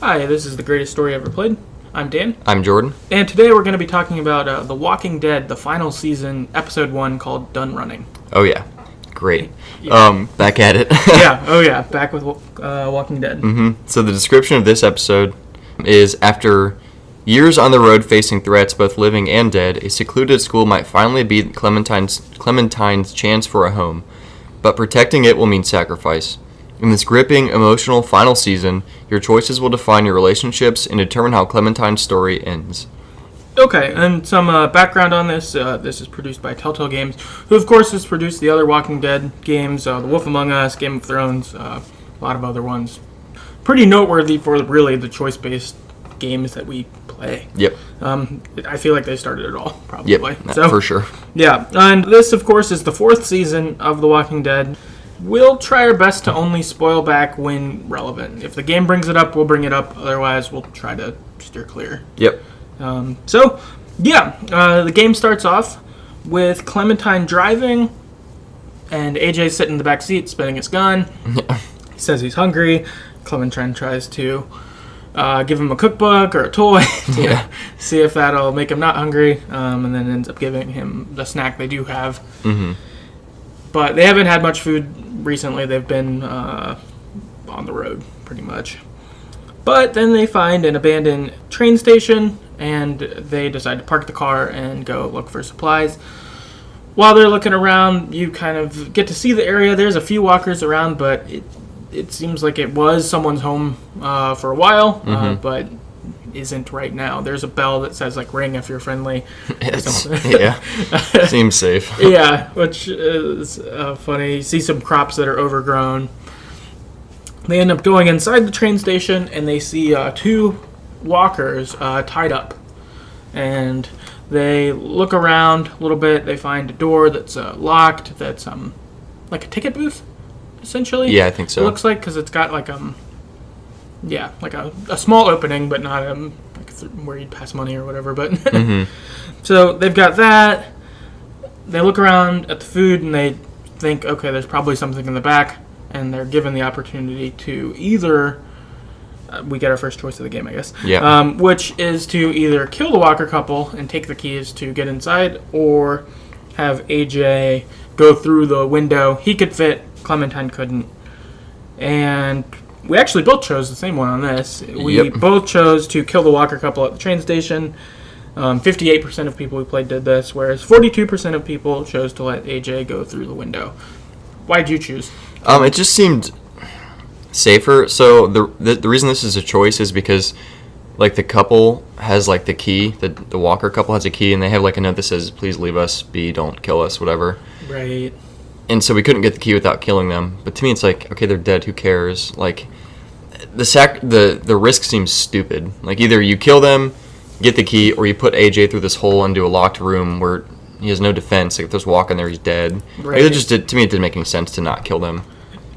Hi, this is The Greatest Story Ever Played. I'm Dan. I'm Jordan. And today we're going to be talking about The Walking Dead, the final season, episode 1, called Done Running. Oh, yeah. Great. Yeah. Back at it. yeah. Back with Walking Dead. Mm-hmm. So the description of this episode is, after years on the road facing threats, both living and dead, a secluded school might finally be Clementine's chance for a home. But protecting it will mean sacrifice. In this gripping, emotional final season, your choices will define your relationships and determine how Clementine's story ends. Okay, and some background on this. This is produced by Telltale Games, who, of course, has produced the other Walking Dead games, The Wolf Among Us, Game of Thrones, a lot of other ones. Pretty noteworthy for really the choice-based games that we play. Yep. I feel like they started it all, probably. Yep, for sure. Yeah, and this, of course, is the 4th season of The Walking Dead. We'll try our best to only spoil back when relevant. If the game brings it up, we'll bring it up. Otherwise, we'll try to steer clear. Yep. The game starts off with Clementine driving, and AJ sitting in the back seat, spinning his gun. He says he's hungry. Clementine tries to give him a cookbook or a toy to see if that'll make him not hungry, and then ends up giving him the snack they do have. Mm-hmm. But they haven't had much food recently. They've been on the road, pretty much. But then they find an abandoned train station, and they decide to park the car and go look for supplies. While they're looking around, you kind of get to see the area. There's a few walkers around, but it seems like it was someone's home for a while, but isn't right now. There's a bell that says, like, ring if you're friendly. Seems safe. Yeah, which is funny. You see some crops that are overgrown. They end up going inside the train station, and they see 2 walkers tied up. And they look around a little bit. They find a door that's locked. That's like a ticket booth, essentially. Yeah, I think so. It looks like, because it's got like a small opening, but not where you'd pass money or whatever. But So they've got that. They look around at the food, and they think, okay, there's probably something in the back. And they're given the opportunity to either, we get our first choice of the game, I guess, which is to either kill the Walker couple and take the keys to get inside, or have AJ go through the window. He could fit, Clementine couldn't. And we actually both chose the same one on this. We both chose to kill the Walker couple at the train station. 58% of people who played did this, whereas 42% of people chose to let AJ go through the window. Why'd you choose? It just seemed safer. So the reason this is a choice is because, like, the couple has, like, the key. The Walker couple has a key, and they have, like, a note that says, "Please leave us be, don't kill us," whatever. Right. And so we couldn't get the key without killing them. But to me, it's like, okay, they're dead. Who cares? Like, the risk seems stupid. Like, either you kill them, get the key, or you put AJ through this hole into a locked room where he has no defense. Like, if there's Walker in there, he's dead. Right. Like, to me, it didn't make any sense to not kill them.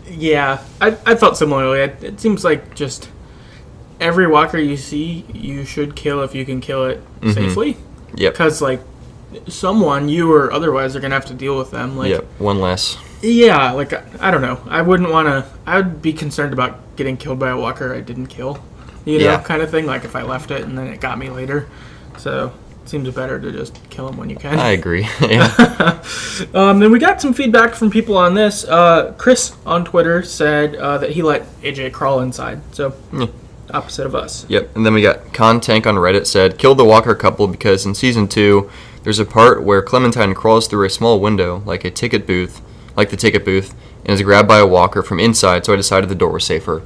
Yeah, I felt similarly. It seems like just every Walker you see, you should kill if you can kill it safely. Yep. Because, like, someone, you or otherwise, are going to have to deal with them. Like, yep, one less. Yeah, like, I don't know. I wouldn't want to... I would be concerned about getting killed by a Walker I didn't kill. You know, kind of thing. Like, if I left it and then it got me later. So... seems better to just kill him when you can. I agree. Yeah. Then we got some feedback from people on this. Chris on Twitter said that he let AJ crawl inside. So, opposite of us. Yep. And then we got Tank on Reddit said, killed the Walker couple because in Season 2, there's a part where Clementine crawls through a small window, like the ticket booth, and is grabbed by a Walker from inside, so I decided the door was safer.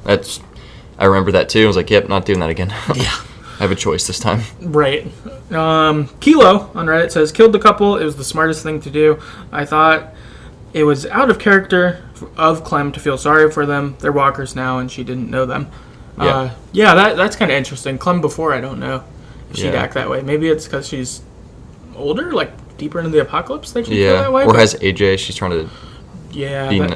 I remember that too. I was like, yep, not doing that again. Yeah. I have a choice this time. Right. Kilo on Reddit says, killed the couple. It was the smartest thing to do. I thought it was out of character of Clem to feel sorry for them. They're Walkers now, and she didn't know them. That's kind of interesting. Clem before, I don't know if she'd act that way. Maybe it's because she's older, like deeper into the apocalypse that she feel that way. Or has AJ, she's trying to be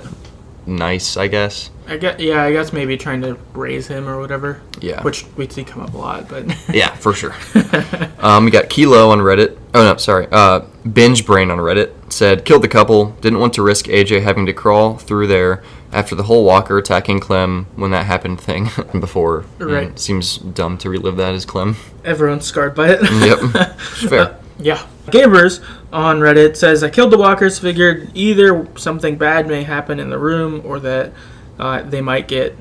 nice, I guess. I guess maybe trying to raise him or whatever. Yeah. Which we see come up a lot, but... Yeah, for sure. We got Kilo on Reddit. Oh, no, sorry. Binge Brain on Reddit said, killed the couple, didn't want to risk AJ having to crawl through there after the whole Walker attacking Clem when that happened thing before. Right. Seems dumb to relive that as Clem. Everyone's scarred by it. Yep. Fair. Yeah. Gamers on Reddit says, I killed the walkers, figured either something bad may happen in the room or that they might get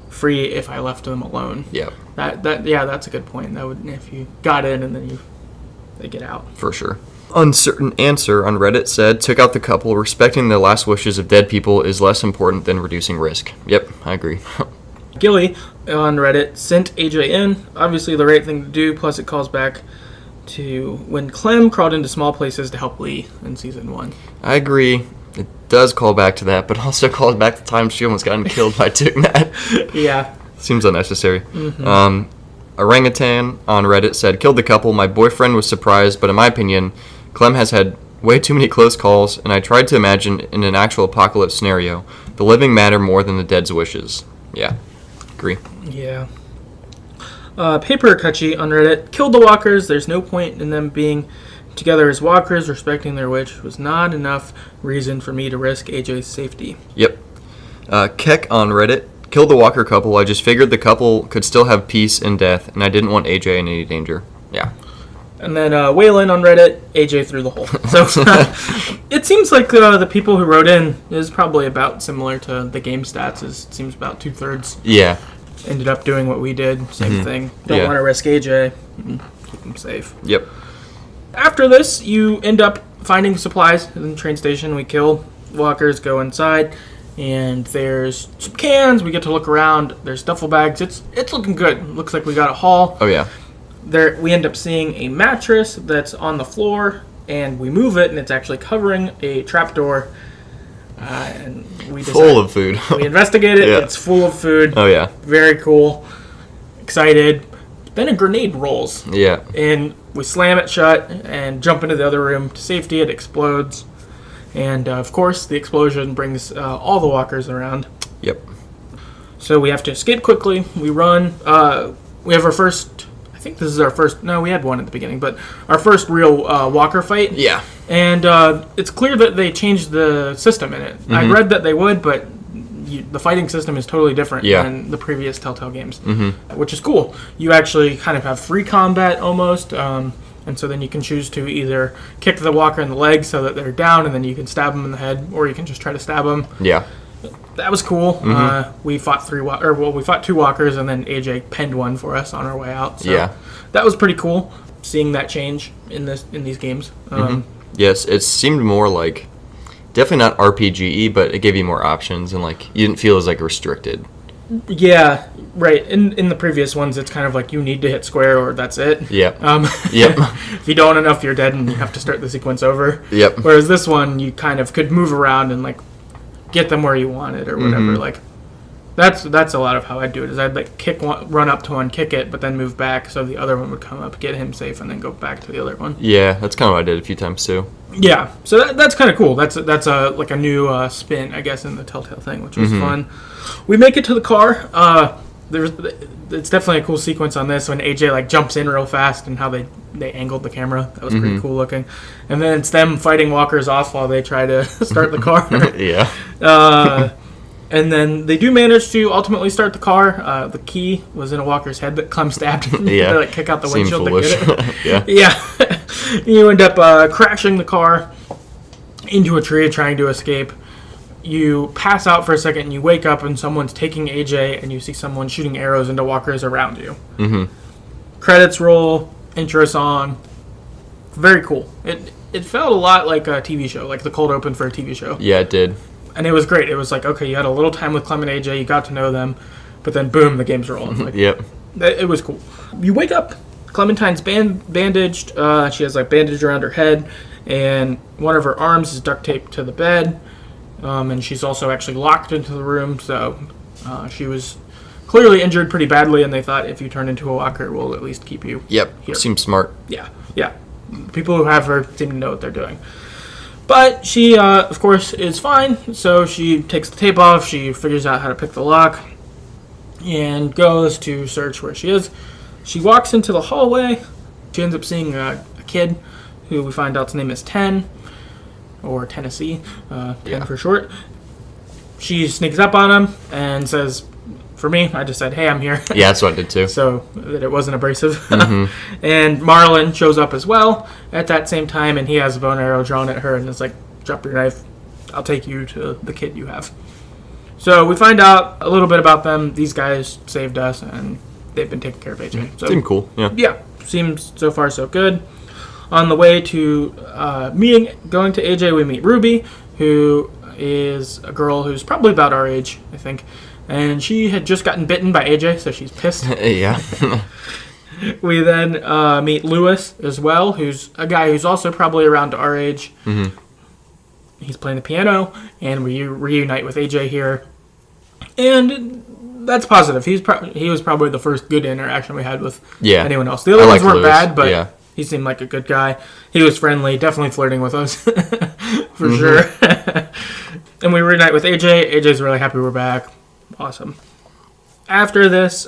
free if I left them alone. Yep. That's a good point. That would, if you got in and then they get out. For sure. Uncertain Answer on Reddit said, took out the couple. Respecting the last wishes of dead people is less important than reducing risk. Yep, I agree. Gilly on Reddit sent AJ in. Obviously the right thing to do, plus it calls back to when Clem crawled into small places to help Lee in Season 1. I agree. It does call back to that, but also calls back to the time she almost got killed by doing that. Yeah. Seems unnecessary. Orangutan on Reddit said, killed the couple. My boyfriend was surprised, but in my opinion, Clem has had way too many close calls, and I tried to imagine in an actual apocalypse scenario, the living matter more than the dead's wishes. Yeah, agree. Yeah. Paper Cutchy on Reddit, killed the walkers. There's no point in them being together as walkers. Respecting their wish was not enough reason for me to risk AJ's safety. Yep. Keck on Reddit, killed the Walker couple. I just figured the couple could still have peace in death, and I didn't want AJ in any danger. Yeah. And then Waylon on Reddit, AJ through the hole. So it seems like the people who wrote in is probably about similar to the game stats. It seems about 2/3 Yeah. ended up doing what we did. Same thing. Don't want to risk AJ. Keep him safe. Yep. After this, you end up finding supplies in the train station. We kill walkers, go inside, and there's some cans. We get to look around. There's duffel bags. It's looking good. Looks like we got a haul. Oh, yeah. There, we end up seeing a mattress that's on the floor, and we move it, and it's actually covering a trapdoor. And we full of food. We investigate it. Yeah. It's full of food. Oh, yeah. Very cool. Excited. Then a grenade rolls. Yeah. And we slam it shut and jump into the other room to safety. It explodes. And, of course, the explosion brings all the walkers around. Yep. So we have to escape quickly. We run. We have our first... I think this is our first... No, we had one at the beginning, but our first real walker fight. Yeah. And it's clear that they changed the system in it. I read that they would, but the fighting system is totally different than the previous Telltale games, which is cool. You actually kind of have free combat almost, and so then you can choose to either kick the walker in the leg so that they're down, and then you can stab them in the head, or you can just try to stab them. Yeah. That was cool. We fought we fought 2 walkers, and then AJ penned one for us on our way out. So yeah. That was pretty cool, seeing that change in these games. Yes, it seemed more like, definitely not RPG-y, but it gave you more options, and like you didn't feel as like restricted. Yeah, right. In the previous ones, it's kind of like you need to hit square or that's it. Yep. Yep. If you don't enough, you're dead, and you have to start the sequence over. Yep. Whereas this one, you kind of could move around and like get them where you wanted or whatever. Like that's a lot of how I'd do it. Is I'd like run up to one, kick it, but then move back so the other one would come up, get him safe, and then go back to the other one. Yeah, that's kind of what I did a few times too. Yeah, so that's kind of cool. That's a like a new spin, I guess, in the Telltale thing, which was fun. We make it to the car. It's definitely a cool sequence on this when AJ like jumps in real fast and how they angled the camera. That was pretty cool looking. And then it's them fighting walkers off while they try to start the car. Yeah. And then they do manage to ultimately start the car. The key was in a walker's head that Clem stabbed. Yeah. They like kick out the windshield foolish. to get it. Yeah. Yeah. You end up crashing the car into a tree trying to escape. You pass out for a second and you wake up and someone's taking AJ and you see someone shooting arrows into walkers around you. Credits roll, intro song. Very cool. It felt a lot like a TV show, like the cold open for a TV show. Yeah, it did. And it was great. It was like, okay, you had a little time with Clem and AJ, you got to know them, but then boom, the game's rolling. Like, yep. It was cool. You wake up, Clementine's bandaged. She has like bandage around her head, and one of her arms is duct taped to the bed. And she's also actually locked into the room, so she was clearly injured pretty badly, and they thought if you turn into a walker, we'll at least keep you here. Seems smart. Yeah. People who have her seem to know what they're doing. But she, of course, is fine, so she takes the tape off, she figures out how to pick the lock, and goes to search where she is. She walks into the hallway. She ends up seeing a kid, who we find out's name is 10. or Tennessee, 10 for short. She sneaks up on him and says, for me, I just said, hey, I'm here. Yeah, that's what I did too. So that it wasn't abrasive. And Marlon shows up as well at that same time, and he has a bow and arrow drawn at her, and it's like, drop your knife. I'll take you to the kid you have. So we find out a little bit about them. These guys saved us, and they've been taking care of AJ. So, seemed cool, yeah. Yeah, seems so far so good. On the way to going to AJ, we meet Ruby, who is a girl who's probably about our age, I think. And she had just gotten bitten by AJ, so she's pissed. Yeah. We then meet Lewis as well, who's a guy who's also probably around our age. He's playing the piano, and we reunite with AJ here. And that's positive. He was probably the first good interaction we had with anyone else. The other ones weren't bad, but he seemed like a good guy. He was friendly, definitely flirting with us, for sure. And we reunite with AJ. AJ's really happy we're back. Awesome. After this,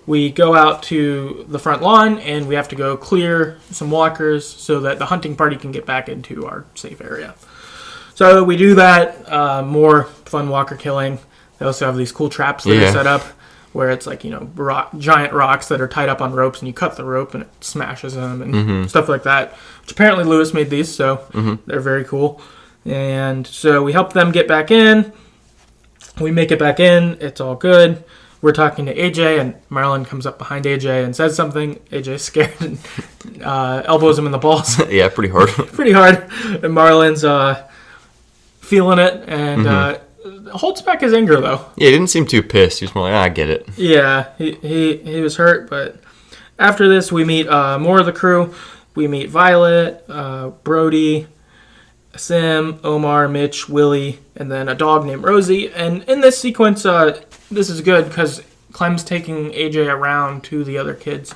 we go out to the front lawn, and we have to go clear some walkers so that the hunting party can get back into our safe area. So we do that. More fun walker killing. They also have these cool traps that are set up where it's like, giant rocks that are tied up on ropes, and you cut the rope and it smashes them and stuff like that. Which apparently Lewis made these, so they're very cool. And so we help them get back in. We make it back in. It's all good. We're talking to AJ, and Marlon comes up behind AJ and says something. AJ's scared and elbows him in the balls. Yeah, pretty hard. Pretty hard. And Marlon's feeling it and holds back his anger, though. Yeah, he didn't seem too pissed. He was more like, I get it. Yeah, he was hurt, but after this, we meet more of the crew. We meet Violet, Brody, Sim, Omar, Mitch, Willie, and then a dog named Rosie. And in this sequence, this is good because Clem's taking AJ around to the other kids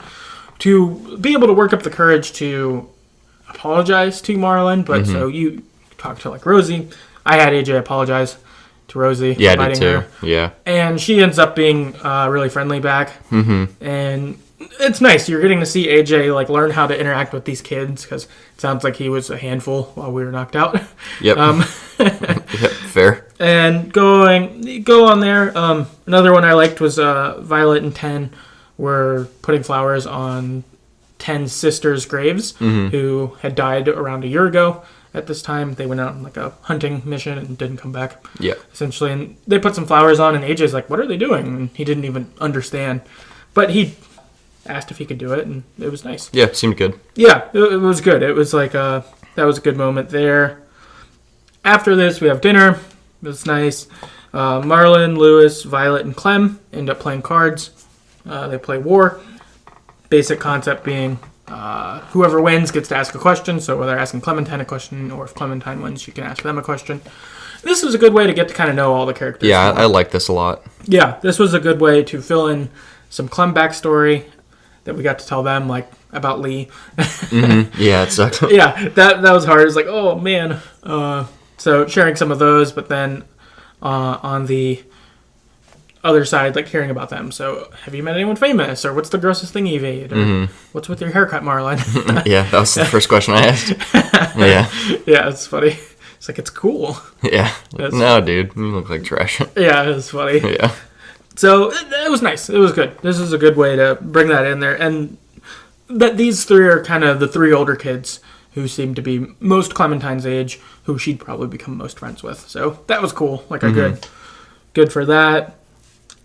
to be able to work up the courage to apologize to Marlon. But so you talk to like Rosie. I had AJ apologize to Rosie. Yeah, I did too. Her. Yeah. And she ends up being really friendly back. And it's nice. You're getting to see AJ like learn how to interact with these kids because it sounds like he was a handful while we were knocked out. Yep. Yep, fair. And go on there. Another one I liked was Violet and Ten were putting flowers on Ten's sisters' graves who had died around a year ago. At this time, they went out on like a hunting mission and didn't come back. Yeah. Essentially, and they put some flowers on, and AJ's like, "What are they doing?" And he didn't even understand, but he asked if he could do it, and it was nice. Yeah, seemed good. Yeah, it was good. It was like that was a good moment there. After this, we have dinner. It was nice. Marlon, Lewis, Violet, and Clem end up playing cards. They play war. Basic concept being whoever wins gets to ask a question. So whether asking Clementine a question or if Clementine wins, you can ask them a question. This was a good way to get to kind of know all the characters. Yeah, I like this a lot. Yeah, this was a good way to fill in some Clem backstory that we got to tell them, like about Lee. Yeah, it sucked. Yeah, that was hard. It was like, oh man. So sharing some of those, but then on the other side, like hearing about them. So, have you met anyone famous? Or what's the grossest thing you've ate? Or what's with your haircut, Marlon? Yeah, that was the first question I asked. Yeah. Yeah, it's funny. It's like, it's cool. Yeah. No, dude, you look like trash. Yeah, it was funny. Yeah. So, it was nice. It was good. This is a good way to bring that in there. And that these three are kind of the three older kids who seem to be most Clementine's age, who she'd probably become most friends with. So, that was cool. Like, a good for that.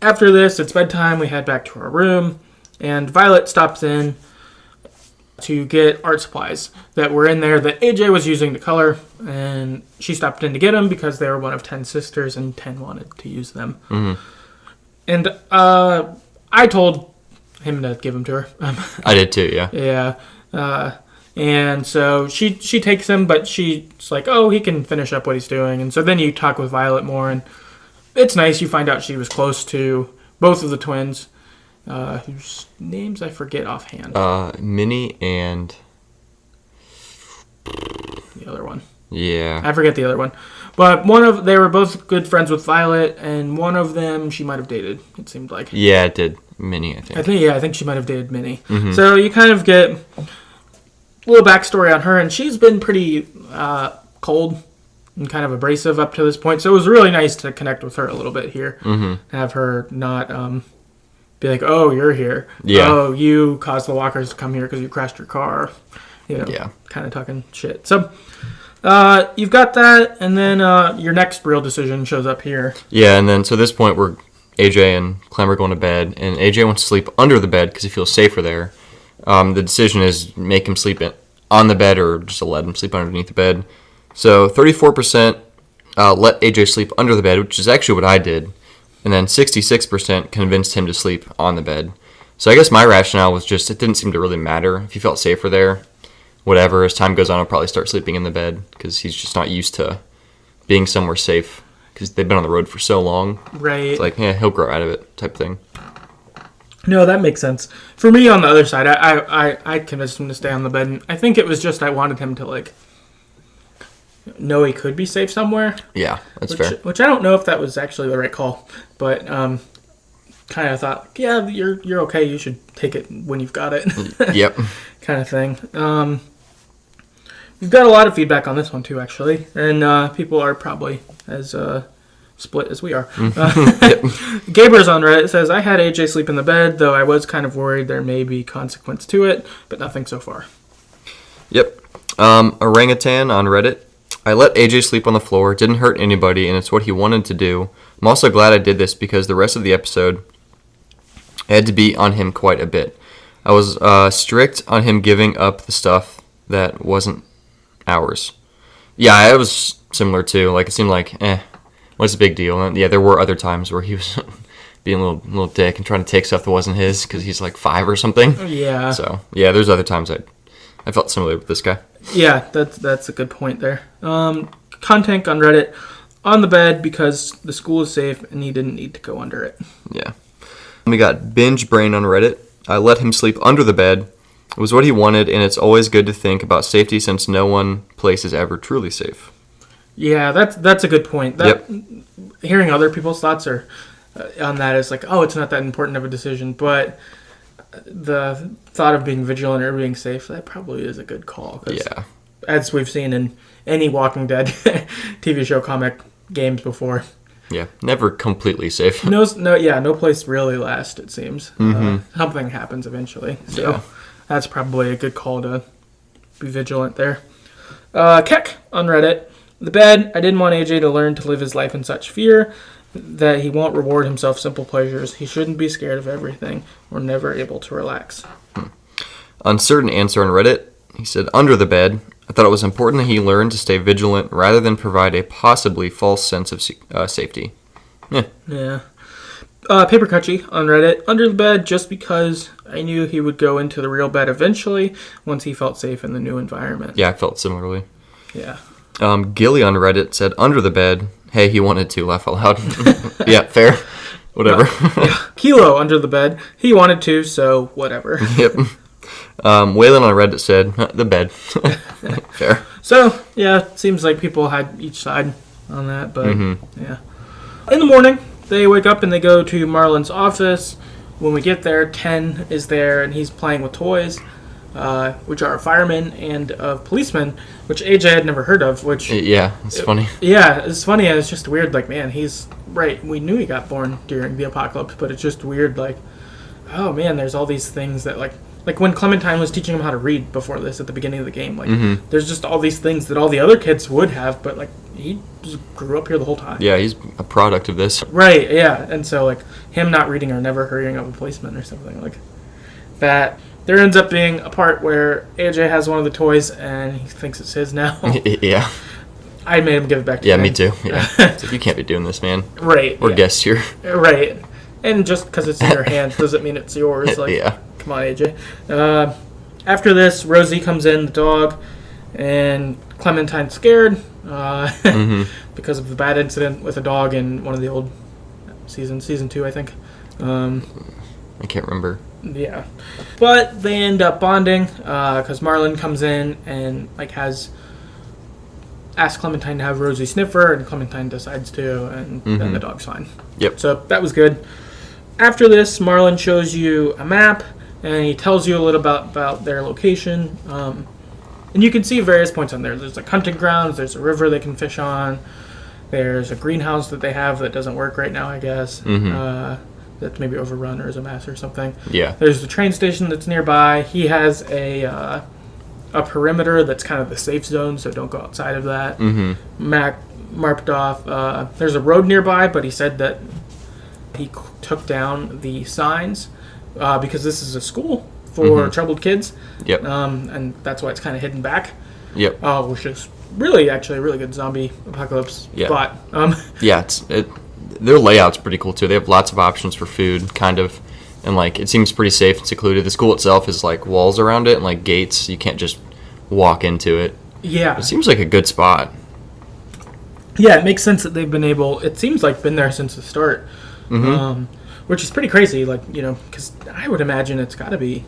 After this, it's bedtime. We head back to our room, and Violet stops in to get art supplies that were in there that AJ was using to color, and she stopped in to get them because they were one of 10 sisters, and 10 wanted to use them. And I told him to give them to her. I did too, yeah. Yeah. And so she takes them, but she's like, oh, he can finish up what he's doing. And so then you talk with Violet more, and it's nice. You find out she was close to both of the twins, whose names I forget offhand. Minnie and the other one. Yeah, I forget the other one. But they were both good friends with Violet, and one of them she might have dated. It seemed like. Yeah, it did. Minnie, I think. I think she might have dated Minnie. So you kind of get a little backstory on her, and she's been pretty cold and kind of abrasive up to this point. So it was really nice to connect with her a little bit here. Have her not be like, oh, you're here. Yeah. Oh, you caused the walkers to come here because you crashed your car. Kind of talking shit. So you've got that, and then your next real decision shows up here. Yeah, and then so at this point where AJ and Clem are going to bed, and AJ wants to sleep under the bed because he feels safer there. The decision is make him sleep on the bed or just let him sleep underneath the bed. So 34% let AJ sleep under the bed, which is actually what I did. And then 66% convinced him to sleep on the bed. So I guess my rationale was just it didn't seem to really matter. If he felt safer there, whatever. As time goes on, he'll probably start sleeping in the bed because he's just not used to being somewhere safe because they've been on the road for so long. Right. It's like, he'll grow out of it type thing. No, that makes sense. For me, on the other side, I convinced him to stay on the bed. And I think it was just I wanted him to, know he could be safe somewhere. Yeah, that's fair. Which I don't know if that was actually the right call. But kind of thought, yeah, you're okay. You should take it when you've got it. Yep. Kind of thing. We've got a lot of feedback on this one, too, actually. And people are probably as split as we are. Gaber's on Reddit says, I had AJ sleep in the bed, though I was kind of worried there may be consequence to it, but nothing so far. Yep. Orangutan on Reddit. I let AJ sleep on the floor, didn't hurt anybody, and it's what he wanted to do. I'm also glad I did this because the rest of the episode I had to be on him quite a bit. I was strict on him giving up the stuff that wasn't ours. Yeah, I was similar too. It seemed like, what's the big deal? And yeah, there were other times where he was being a little dick and trying to take stuff that wasn't his because he's 5 or something. Yeah. So yeah, there's other times I felt similar with this guy. Yeah, that's a good point there. Content on Reddit, on the bed because the school is safe and he didn't need to go under it. Yeah. We got Binge Brain on Reddit. I let him sleep under the bed. It was what he wanted, and it's always good to think about safety since no one place is ever truly safe. Yeah, that's a good point. Hearing other people's thoughts on that is it's not that important of a decision, but the thought of being vigilant or being safe, that probably is a good call. Yeah. As we've seen in any Walking Dead TV show, comic, games before. Yeah, never completely safe. No place really lasts, it seems. Something happens eventually. So that's probably a good call to be vigilant there. Keck on Reddit. The bed, I didn't want AJ to learn to live his life in such fear that he won't reward himself simple pleasures. He shouldn't be scared of everything. We're never able to relax. Uncertain answer on Reddit. He said, under the bed. I thought it was important that he learn to stay vigilant rather than provide a possibly false sense of safety. Yeah. Paper Cutchy on Reddit. Under the bed just because I knew he would go into the real bed eventually once he felt safe in the new environment. Yeah, I felt similarly. Yeah. Gilly on Reddit said, under the bed. Hey, he wanted to, laugh out loud. Yeah, fair. Whatever. Kilo under the bed. He wanted to, so whatever. Yep. Waylon on Reddit said, the bed. Fair. So, yeah, it seems like people had each side on that, but yeah. In the morning, they wake up and they go to Marlon's office. When we get there, 10 is there, and he's playing with toys, which are a fireman and a policeman, which AJ had never heard of, which... Yeah, it's funny. Yeah, it's funny, and it's just weird, he's... Right, we knew he got born during the apocalypse, but it's just weird, oh man, there's all these things that, like when Clementine was teaching him how to read before this at the beginning of the game, there's just all these things that all the other kids would have, but, he just grew up here the whole time. Yeah, he's a product of this. Right, yeah, and so, him not reading or never hearing of a policeman or something like that. There ends up being a part where AJ has one of the toys, and he thinks it's his now. Yeah. I made him give it back to him. me. Me too. Yeah. It's like, you can't be doing this, man. Right. We're guests here. Right. And just because it's in your hands doesn't mean it's yours. Yeah. Come on, AJ. After this, Rosie comes in, the dog, and Clementine's scared because of the bad incident with a dog in one of the old seasons, season 2, I think. I can't remember. Yeah. But they end up bonding because Marlon comes in and has asked Clementine to have Rosie sniff her, and Clementine decides to, and then the dog's fine. Yep. So that was good. After this, Marlon shows you a map, and he tells you a little about their location. And you can see various points on there. There's like hunting grounds, there's a river they can fish on, there's a greenhouse that they have that doesn't work right now, I guess. That's maybe overrun or is a mess or something. Yeah. There's the train station that's nearby. He has a perimeter that's kind of the safe zone, so don't go outside of that. Mac marked off. There's a road nearby, but he said that he took down the signs because this is a school for troubled kids. Yep. And that's why it's kind of hidden back. Yep. Which is really, actually, a really good zombie apocalypse spot. Yeah, their layout's pretty cool too. They have lots of options for food, kind of, and like it seems pretty safe and secluded. The school itself is like walls around it and like gates. You can't just walk into it. Yeah. It seems like a good spot. Yeah, it makes sense that they've been able. It seems like been there since the start, which is pretty crazy. Like, you know, because I would imagine it's got to be.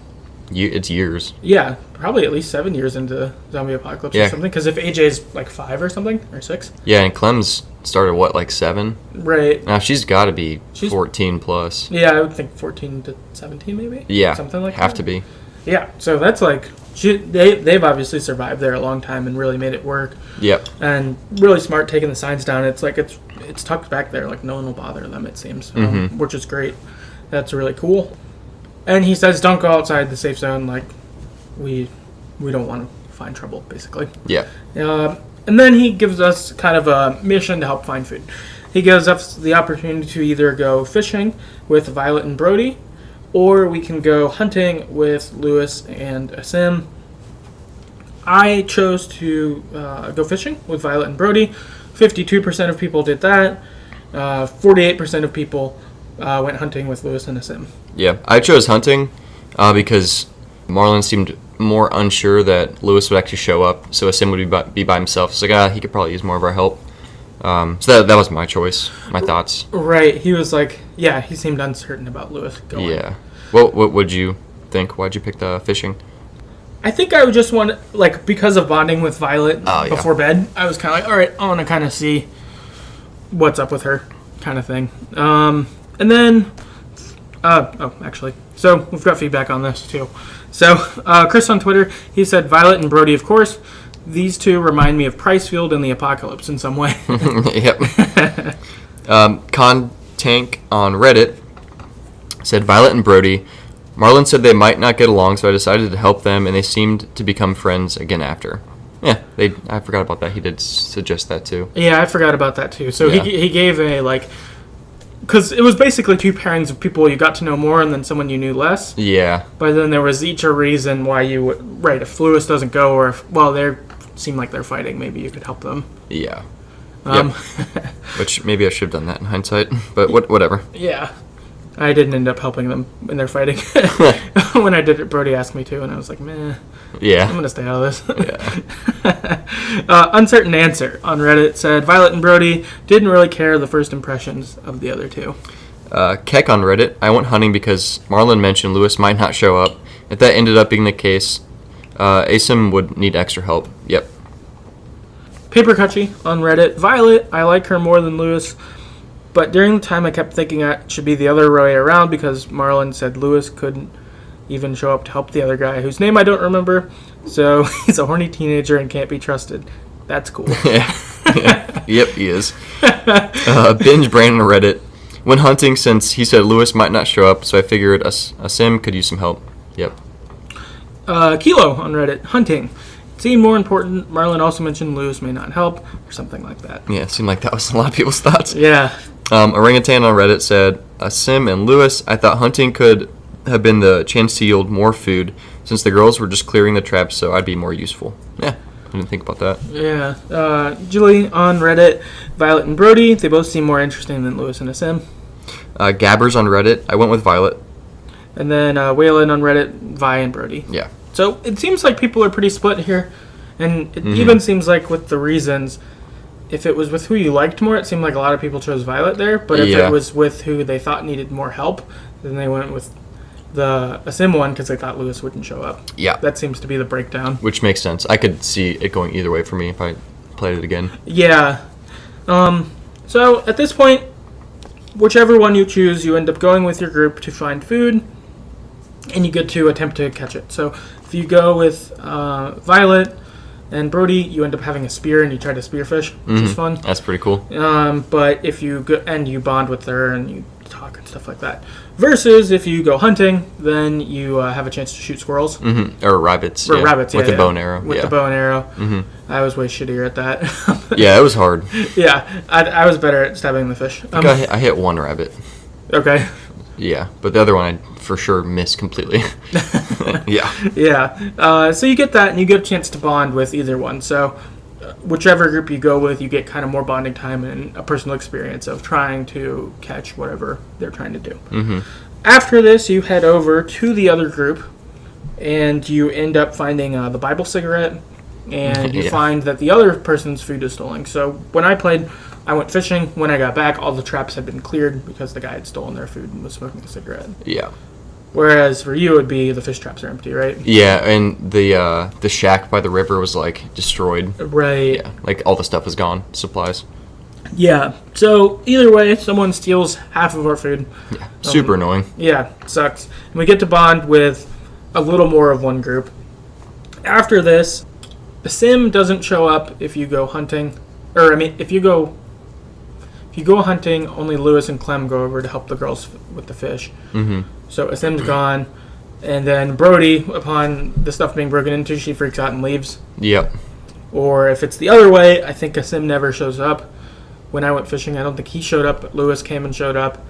It's years. Yeah, probably at least 7 years into zombie apocalypse or something. Because if AJ's like 5 or something or 6. Yeah, and Clem's started what, like 7? Right. Now she's got to be 14 plus. Yeah, I would think 14 to 17 maybe. Yeah, something like that. Have to be. Yeah, so that's like they've obviously survived there a long time and really made it work. Yep. And really smart taking the signs down. It's like it's tucked back there, like no one will bother them. It seems, which is great. That's really cool. And he says, "Don't go outside the safe zone. Like we don't want to find trouble, basically." Yeah. And then he gives us kind of a mission to help find food. He gives us the opportunity to either go fishing with Violet and Brody, or we can go hunting with Lewis and Asim. I chose to go fishing with Violet and Brody. 52% of people did that. 48% of people went hunting with Lewis and Asim. Yeah, I chose hunting because Marlon seemed more unsure that Lewis would actually show up, so Asim would be by himself. It's like, he could probably use more of our help. So that was my choice, my thoughts. Right, he was like, he seemed uncertain about Lewis going. Yeah. What would you think? Why'd you pick the fishing? I think I would just want, like, because of bonding with Violet before bed, I was kind of like, all right, I want to kind of see what's up with her kind of thing. And then, actually, so we've got feedback on this too. So Chris on Twitter, he said, Violet and Brody, of course. These two remind me of Pricefield and the Apocalypse in some way. Yep. Con Tank on Reddit said, Violet and Brody. Marlon said they might not get along, so I decided to help them, and they seemed to become friends again after. Yeah, I forgot about that. He did suggest that too. Yeah, I forgot about that too. So he gave a, like, because it was basically two pairings of people you got to know more and then someone you knew less. Yeah. But then there was each a reason why you would, right, if Lewis doesn't go or if, they seem like they're fighting, maybe you could help them. Yeah. Which maybe I should have done that in hindsight, but whatever. Yeah. I didn't end up helping them in their fighting. When I did it, Brody asked me to, and I was like, meh. Yeah. I'm going to stay out of this. Yeah. Uncertain Answer on Reddit said, Violet and Brody didn't really care the first impressions of the other two. Keck on Reddit, I went hunting because Marlon mentioned Lewis might not show up. If that ended up being the case, Asim would need extra help. Yep. Paper Cutchy on Reddit, Violet, I like her more than Lewis. But during the time, I kept thinking it should be the other way around because Marlon said Lewis couldn't even show up to help the other guy, whose name I don't remember. So he's a horny teenager and can't be trusted. That's cool. Yeah. Yep, he is. Binge Brain on Reddit. Went hunting since he said Lewis might not show up, so I figured Asim could use some help. Yep. Kilo on Reddit. Hunting. It seemed more important. Marlon also mentioned Lewis may not help, or something like that. Yeah, it seemed like that was a lot of people's thoughts. Yeah. Orangutan on Reddit said, Asim and Lewis, I thought hunting could have been the chance to yield more food, since the girls were just clearing the traps, so I'd be more useful. Yeah, I didn't think about that. Yeah. Julie on Reddit, Violet and Brody, they both seem more interesting than Lewis and Asim. Gabbers on Reddit, I went with Violet. And then Waylon on Reddit, Vi and Brody. Yeah. So it seems like people are pretty split here, and it even seems like with the reasons, if it was with who you liked more, it seemed like a lot of people chose Violet there, but if it was with who they thought needed more help, then they went with the Asim one because they thought Lewis wouldn't show up. Yeah. That seems to be the breakdown. Which makes sense. I could see it going either way for me if I played it again. Yeah. So at this point, whichever one you choose, you end up going with your group to find food, and you get to attempt to catch it. So if you go with Violet, And Brody, you end up having a spear and you try to spearfish, which is fun. That's pretty cool. But if you go and you bond with her and you talk and stuff like that. Versus if you go hunting, then you have a chance to shoot squirrels. Or rabbits. Or rabbits, with the bow and arrow. With the bow and arrow. I was way shittier at that. Yeah, it was hard. Yeah, I was better at stabbing the fish. I hit one rabbit. Okay. Yeah, but the other one I for sure missed completely. Yeah. Yeah. So you get that, and you get a chance to bond with either one. So whichever group you go with, you get kind of more bonding time and a personal experience of trying to catch whatever they're trying to do. After this, you head over to the other group, and you end up finding the Bible cigarette, and you find that the other person's food is stolen. So when I played, I went fishing. When I got back, all the traps had been cleared because the guy had stolen their food and was smoking a cigarette. Yeah. Whereas for you, it would be the fish traps are empty, right? Yeah, and the shack by the river was like destroyed. Right. Yeah, like all the stuff is gone, supplies. Yeah. So either way, someone steals half of our food. Yeah. Super annoying. Yeah, sucks. And we get to bond with a little more of one group. After this, the sim doesn't show up if you go hunting. Or I mean, if you go hunting, only Lewis and Clem go over to help the girls with the fish. So Asim's gone, and then Brody, upon the stuff being broken into, she freaks out and leaves. Yep. Or if it's the other way, I think Asim never shows up. When I went fishing, I don't think he showed up, but Lewis came and showed up,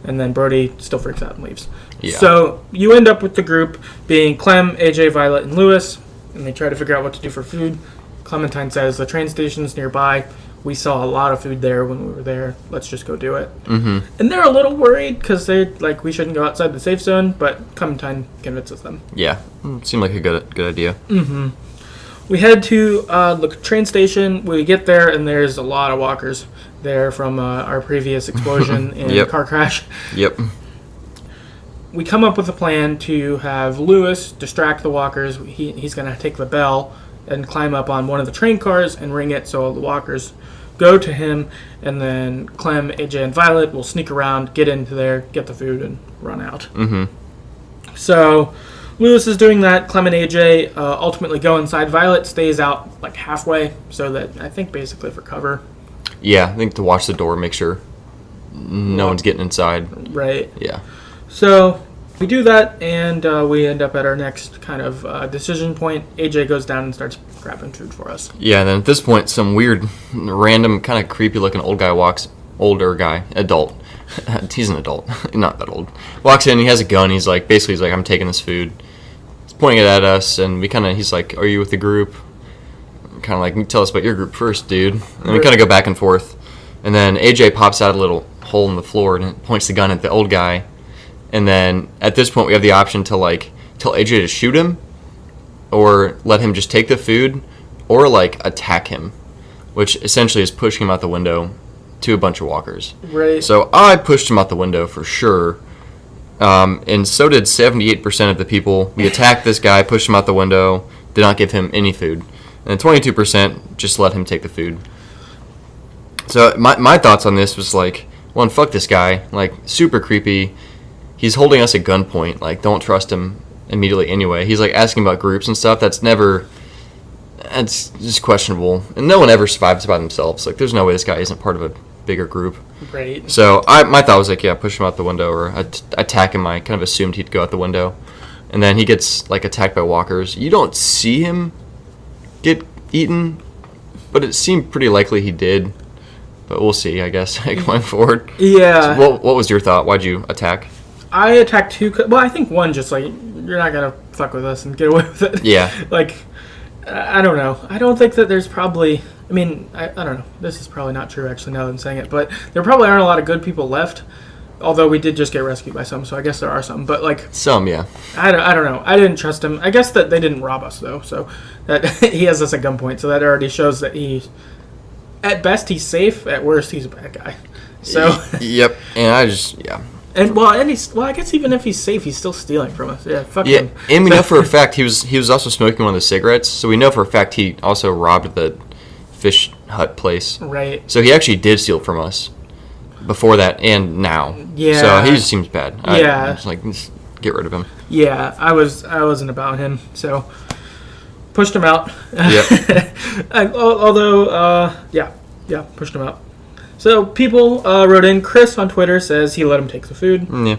and then Brody still freaks out and leaves. Yeah. So you end up with the group being Clem, AJ, Violet, and Lewis, and they try to figure out what to do for food. Clementine says the train station's nearby. We saw a lot of food there when we were there. Let's just go do it. And they're a little worried because they're like, we shouldn't go outside the safe zone, but Clementine convinces them. Yeah, seemed like a good idea. We head to the train station. We get there, and there's a lot of walkers there from our previous explosion and car crash. Yep. We come up with a plan to have Lewis distract the walkers. He's going to take the bell and climb up on one of the train cars and ring it so the walkers go to him, and then Clem, AJ, and Violet will sneak around, get into there, get the food, and run out. So Lewis is doing that. Clem and AJ ultimately go inside. Violet stays out like halfway, so that I think basically for cover. Yeah, I think to watch the door, make sure no one's getting inside. Right. Yeah. So we do that, and we end up at our next kind of decision point. AJ goes down and starts grabbing food for us. Yeah, and then at this point, some weird, random, kind of creepy-looking adult. He's an adult, not that old. Walks in, he has a gun. He's like, I'm taking this food. He's pointing it at us, and he's like, are you with the group? Kind of like, tell us about your group first, dude. And we kind of go back and forth. And then AJ pops out a little hole in the floor and points the gun at the old guy. And then at this point, we have the option to like tell AJ to shoot him, or let him just take the food, or like attack him, which essentially is pushing him out the window to a bunch of walkers. Right. So I pushed him out the window for sure, and so did 78% of the people. We attacked this guy, pushed him out the window, did not give him any food, and 22% just let him take the food. So my thoughts on this was like, one, fuck this guy, like super creepy. He's holding us at gunpoint. Like, don't trust him immediately anyway. He's, like, asking about groups and stuff. That's just questionable. And no one ever survives by themselves. Like, there's no way this guy isn't part of a bigger group. Right. So, my thought was, like, yeah, push him out the window or attack him. I kind of assumed he'd go out the window. And then he gets, like, attacked by walkers. You don't see him get eaten, but it seemed pretty likely he did. But we'll see, I guess, going forward. Yeah. So what was your thought? Why'd you attack? I attacked two. Well, I think one just like, you're not gonna fuck with us and get away with it. Yeah. Like, I don't know. I don't think that there's probably. I mean, I don't know. This is probably not true actually. Now that I'm saying it, but there probably aren't a lot of good people left. Although we did just get rescued by some, so I guess there are some. But like some, yeah. I don't know. I didn't trust him. I guess that they didn't rob us though, so that he has us at gunpoint. So that already shows that at best he's safe. At worst he's a bad guy. So. Yep. And And I guess even if he's safe, he's still stealing from us. Yeah, fuck him. And we know for a fact he was also smoking one of the cigarettes, so we know for a fact he also robbed the fish hut place. Right. So he actually did steal from us before that and now. Yeah. So he just seems bad. Yeah. Just get rid of him. Yeah, I wasn't about him. So pushed him out. Yep. Pushed him out. So people wrote in. Chris on Twitter says he let him take the food. Yeah.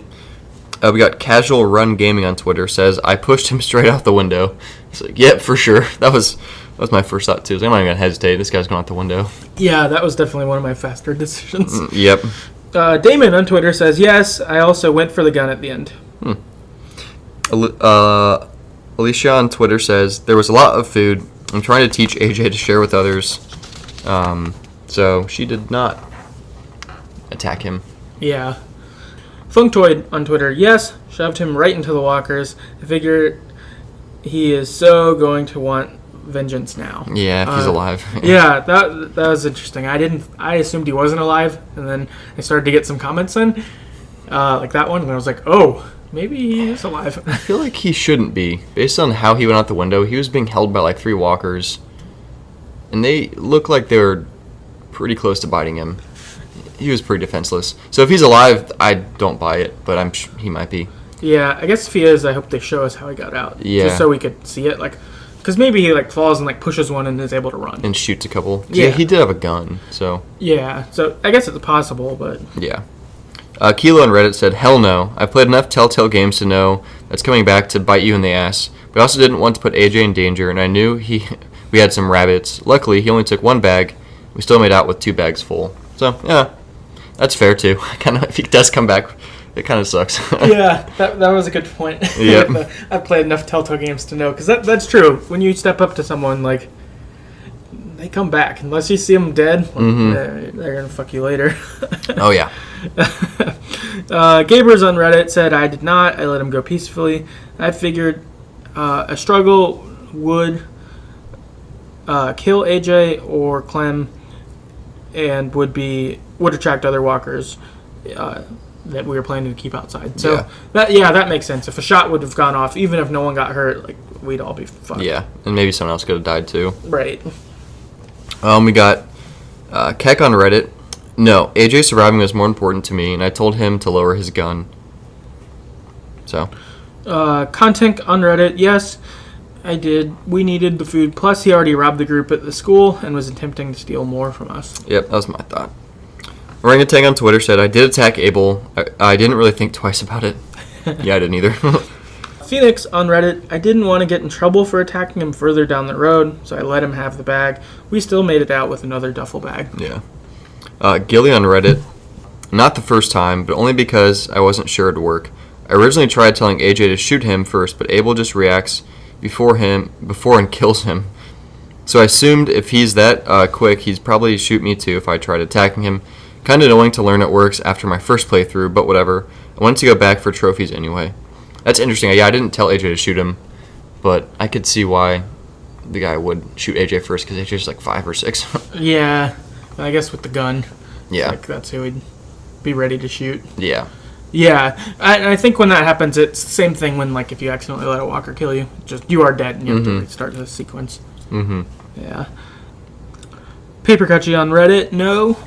We got Casual Run Gaming on Twitter says, I pushed him straight out the window. It's like, yep, for sure. That was my first thought, too. I'm not even going to hesitate. This guy's going out the window. Yeah, that was definitely one of my faster decisions. Yep. Damon on Twitter says, yes, I also went for the gun at the end. Alicia on Twitter says, there was a lot of food. I'm trying to teach AJ to share with others. So she did not attack him. Yeah. Funktoid on Twitter, yes, shoved him right into the walkers. I figure he is so going to want vengeance now. Yeah, if he's alive. Yeah, that was interesting. I assumed he wasn't alive, and then I started to get some comments in, like that one, and I was like, oh, maybe he is alive. I feel like he shouldn't be. Based on how he went out the window, he was being held by like 3 walkers, and they look like they were pretty close to biting him. He was pretty defenseless. So if he's alive, I don't buy it, but I'm sure he might be. Yeah, I guess if he is, I hope they show us how he got out. Yeah. Just so we could see it, like, because maybe he like falls and like pushes one and is able to run. And shoots a couple. Yeah, he did have a gun, so. Yeah, so I guess it's possible, but. Yeah. Kilo on Reddit said, hell no. I've played enough Telltale Games to know that's coming back to bite you in the ass. But I also didn't want to put AJ in danger, and I knew we had some rabbits. Luckily, he only took 1 bag. We still made out with 2 bags full. So, yeah. That's fair, too. Kind of, if he does come back, it kind of sucks. Yeah, that was a good point. Yep. I've played enough Telltale Games to know, because that's true. When you step up to someone, like, they come back. Unless you see them dead, they're going to fuck you later. Oh, yeah. Gaber's on Reddit said, I did not. I let him go peacefully. I figured a struggle would kill AJ or Clem and would attract other walkers that we were planning to keep outside. So that makes sense. If a shot would have gone off, even if no one got hurt, like we'd all be fucked. Yeah, and maybe someone else could have died too. Right. We got Keck on Reddit. No, AJ surviving was more important to me, and I told him to lower his gun. So. Content on Reddit. Yes, I did. We needed the food. Plus, he already robbed the group at the school and was attempting to steal more from us. Yep, that was my thought. Orangutan on Twitter said, I did attack Abel. I didn't really think twice about it. Yeah, I didn't either. Phoenix on Reddit. I didn't want to get in trouble for attacking him further down the road, so I let him have the bag. We still made it out with another duffel bag. Yeah. Gilly on Reddit. Not the first time, but only because I wasn't sure it'd work. I originally tried telling AJ to shoot him first, but Abel just reacts before and kills him. So I assumed if he's that quick, he'd probably shoot me too if I tried attacking him. Kind of annoying to learn it works after my first playthrough, but whatever. I wanted to go back for trophies anyway. That's interesting. Yeah, I didn't tell AJ to shoot him, but I could see why the guy would shoot AJ first, because AJ's like 5 or 6. Yeah, I guess with the gun. Yeah. Like that's who he'd be ready to shoot. Yeah. Yeah, I think when that happens, it's the same thing when, like, if you accidentally let a walker kill you. Just, you are dead, and you have to restart the sequence. Mm-hmm. Yeah. Papercutchy on Reddit, no.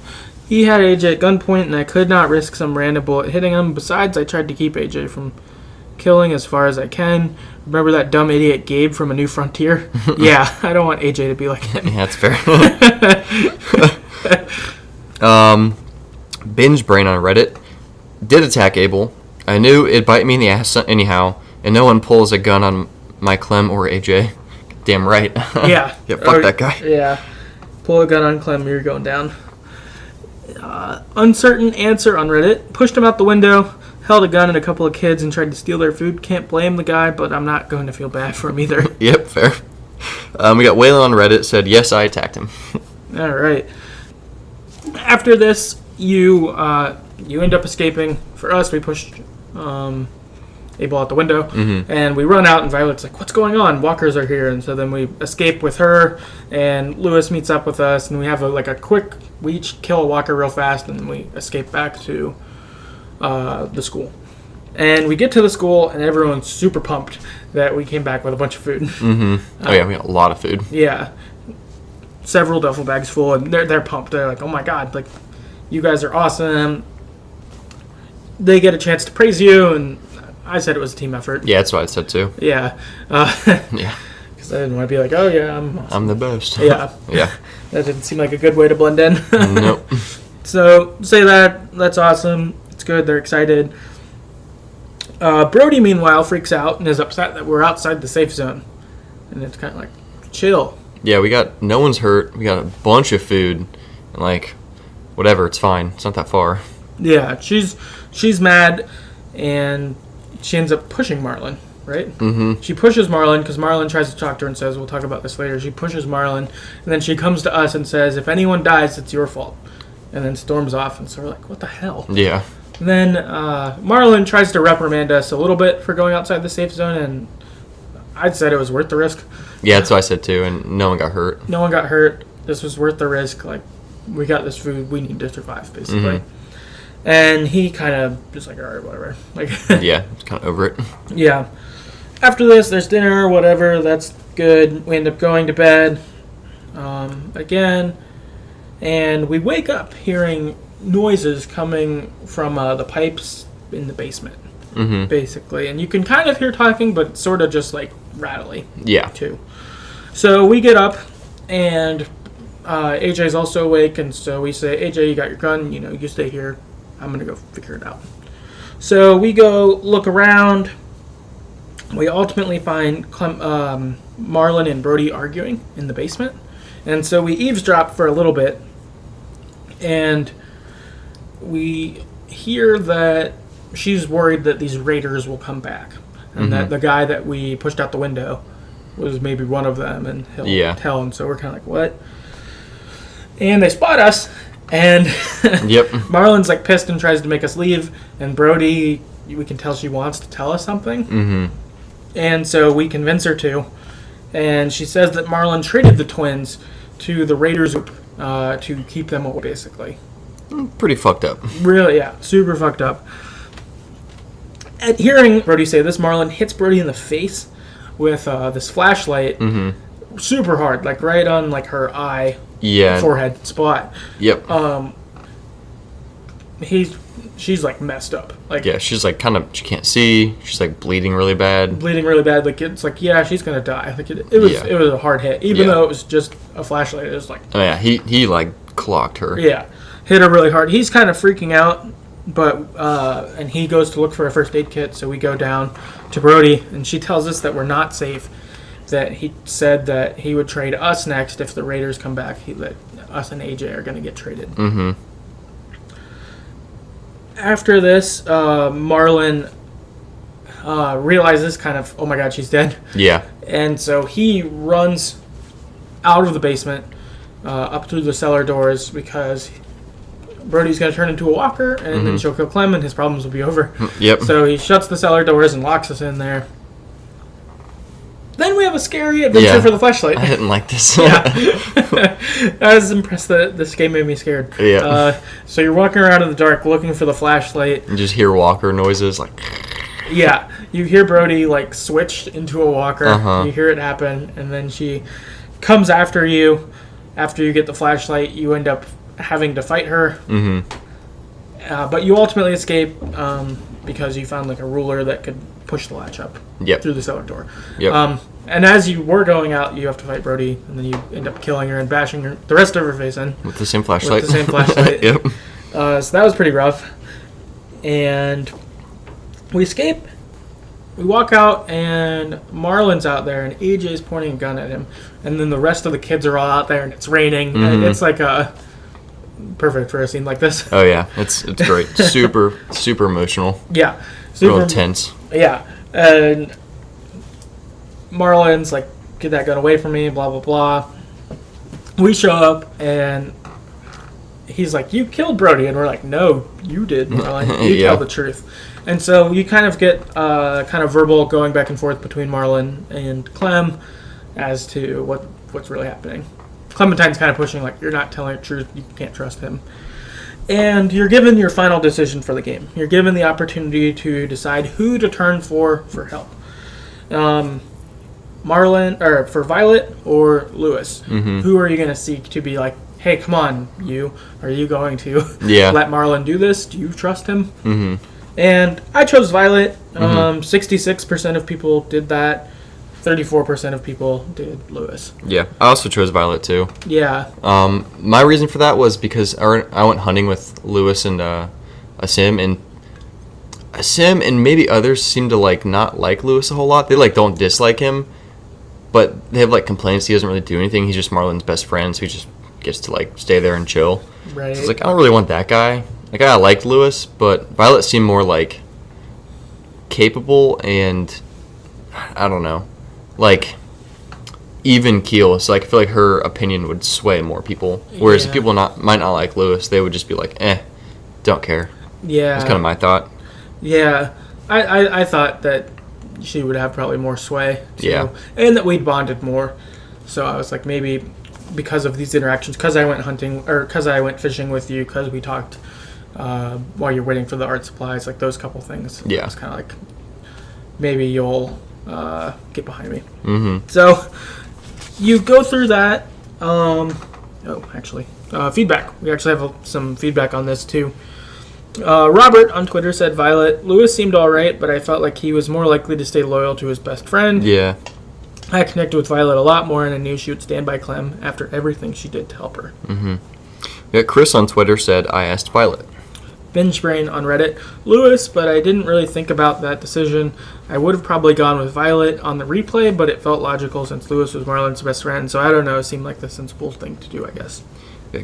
He had AJ at gunpoint, and I could not risk some random bullet hitting him. Besides, I tried to keep AJ from killing as far as I can. Remember that dumb idiot Gabe from A New Frontier? Yeah, I don't want AJ to be like him. Yeah, that's fair. Binge Brain on Reddit. Did attack Abel. I knew it'd bite me in the ass anyhow, and no one pulls a gun on my Clem or AJ. Damn right. Yeah. Yeah, fuck that guy. Yeah. Pull a gun on Clem, you're going down. Uncertain answer on Reddit. Pushed him out the window, held a gun at a couple of kids, and tried to steal their food. Can't blame the guy, but I'm not going to feel bad for him either. Yep, fair. We got Waylon on Reddit, said, yes, I attacked him. All right. After this, you end up escaping. For us, we pushed Abel out the window, and we run out, and Violet's like, what's going on? Walkers are here. And so then we escape with her, and Lewis meets up with us, and we have we each kill a walker real fast, and then we escape back to the school. And we get to the school, and everyone's super pumped that we came back with a bunch of food. Oh yeah, we got a lot of food. Yeah. Several duffel bags full, and they're pumped. They're like, oh my god, like, you guys are awesome. They get a chance to praise you, and I said it was a team effort. Yeah, that's what I said too. Yeah. Yeah. Because Because I didn't want to be like, oh yeah, I'm awesome. I'm the best. Yeah. Yeah. That didn't seem like a good way to blend in. Nope. So say that's awesome. It's good. They're excited. Brody, meanwhile, freaks out and is upset that we're outside the safe zone. And it's kind of like, chill. Yeah, no one's hurt. We got a bunch of food. And like, whatever, it's fine. It's not that far. Yeah, she's mad, and she ends up pushing Marlon, right? Mm-hmm. She pushes Marlon because Marlon tries to talk to her and says, we'll talk about this later. She pushes Marlon, and then she comes to us and says, if anyone dies, it's your fault. And then storms off, and so we're like, what the hell? Yeah. And then Marlon tries to reprimand us a little bit for going outside the safe zone, and I'd said it was worth the risk. Yeah, that's what I said too, and no one got hurt. No one got hurt. This was worth the risk. Like, we got this food. We need to survive, basically. Mm-hmm. And he kind of just like, all right, whatever. Like, yeah, it's kind of over it. Yeah. After this, there's dinner, whatever. That's good. We end up going to bed again. And we wake up hearing noises coming from the pipes in the basement, basically. And you can kind of hear talking, but it's sort of just like rattly. Yeah. Too. So we get up, and AJ's also awake, and so we say, AJ, you got your gun, you stay here. I'm going to go figure it out. So we go look around. We ultimately find Marlon and Brody arguing in the basement. And so we eavesdrop for a little bit. And we hear that she's worried that these raiders will come back. And that the guy that we pushed out the window was maybe one of them. And he'll tell him. So we're kind of like, what? And they spot us. And Marlon's like pissed and tries to make us leave, and Brody, we can tell she wants to tell us something, and so we convince her to, and she says that Marlon traded the twins to the Raiders to keep them away, basically. Pretty fucked up. Really, yeah, super fucked up. At hearing Brody say this, Marlon hits Brody in the face with this flashlight, super hard, like right on like her eye. Yeah. Forehead spot. Yep. She's like messed up. Like, yeah, she's like she can't see. She's like bleeding really bad. Like it's like, yeah, she's gonna die. Like it was a hard hit, even though it was just a flashlight. It was like, oh yeah, he like clocked her. Yeah, hit her really hard. He's kind of freaking out, but and he goes to look for a first aid kit. So we go down to Brody, and she tells us that we're not safe. That he said that he would trade us next if the Raiders come back. That us and AJ are going to get traded. Mm-hmm. After this, Marlon realizes kind of, oh my god, she's dead. Yeah. And so he runs out of the basement, up through the cellar doors, because Brody's going to turn into a walker, and then she'll kill Clem, and his problems will be over. Yep. So he shuts the cellar doors and locks us in there. Then we have a scary adventure for the flashlight. I didn't like this. Yeah. I was impressed that this game made me scared. Yeah. So you're walking around in the dark looking for the flashlight. You just hear walker noises like... Yeah. You hear Brody like switched into a walker. You hear it happen, and then she comes after you. After you get the flashlight, you end up having to fight her. But you ultimately escape because you found like a ruler that could push the latch up through the cellar door. Yep. And as you were going out, you have to fight Brody, and then you end up killing her and bashing the rest of her face in. With the same flashlight. Yep. So that was pretty rough. And we escape. We walk out, and Marlon's out there, and AJ's pointing a gun at him. And then the rest of the kids are all out there, and it's raining. And it's like perfect for a scene like this. Oh, yeah. It's great. Super emotional. Yeah. Super real intense. Yeah. And Marlon's like, get that gun away from me, blah, blah, blah. We show up, and he's like, you killed Brody. And we're like, no, you did, Marlon. You tell the truth. And so you kind of get kind of verbal going back and forth between Marlon and Clem as to what's really happening. Clementine's kind of pushing, like, you're not telling the truth. You can't trust him. And you're given your final decision for the game. You're given the opportunity to decide who to turn for help. Marlon, or for Violet or Lewis. Who are you going to seek to be like, hey, come on, you. Are you going to let Marlon do this? Do you trust him? And I chose Violet. 66% of people did that. 34% of people did Lewis. Yeah, I also chose Violet too. Yeah. My reason for that was because I went hunting with Lewis and Asim, and maybe others seem to not like Lewis a whole lot. They don't dislike him, but they have complaints he doesn't really do anything. He's just Marlon's best friend, so he just gets to stay there and chill. Right. So it's I don't really want that guy. I liked Lewis, but Violet seemed more capable and I don't know, even keel. So I feel like her opinion would sway more people. Whereas if people might not like Lewis, they would just be don't care. Yeah. That's kind of my thought. Yeah. I thought that she would have probably more sway too. Yeah. And that we'd bonded more. So I was maybe because of these interactions, because I went hunting or because I went fishing with you, because we talked while you're waiting for the art supplies, those couple things. Yeah. It's kind of maybe you'll get behind me. Mm-hmm. So you go through that. Feedback. We actually have some feedback on this too. Robert on Twitter said, Violet, Lewis seemed alright, but I felt like he was more likely to stay loyal to his best friend. Yeah. I connected with Violet a lot more, and I knew she would stand by Clem after everything she did to help her. Mm-hmm. Yeah, Chris on Twitter said, I asked Violet. Binge Brain on Reddit, Lewis, but I didn't really think about that decision. I would have probably gone with Violet on the replay, but it felt logical since Lewis was Marlon's best friend, so I don't know, it seemed like the sensible thing to do, I guess.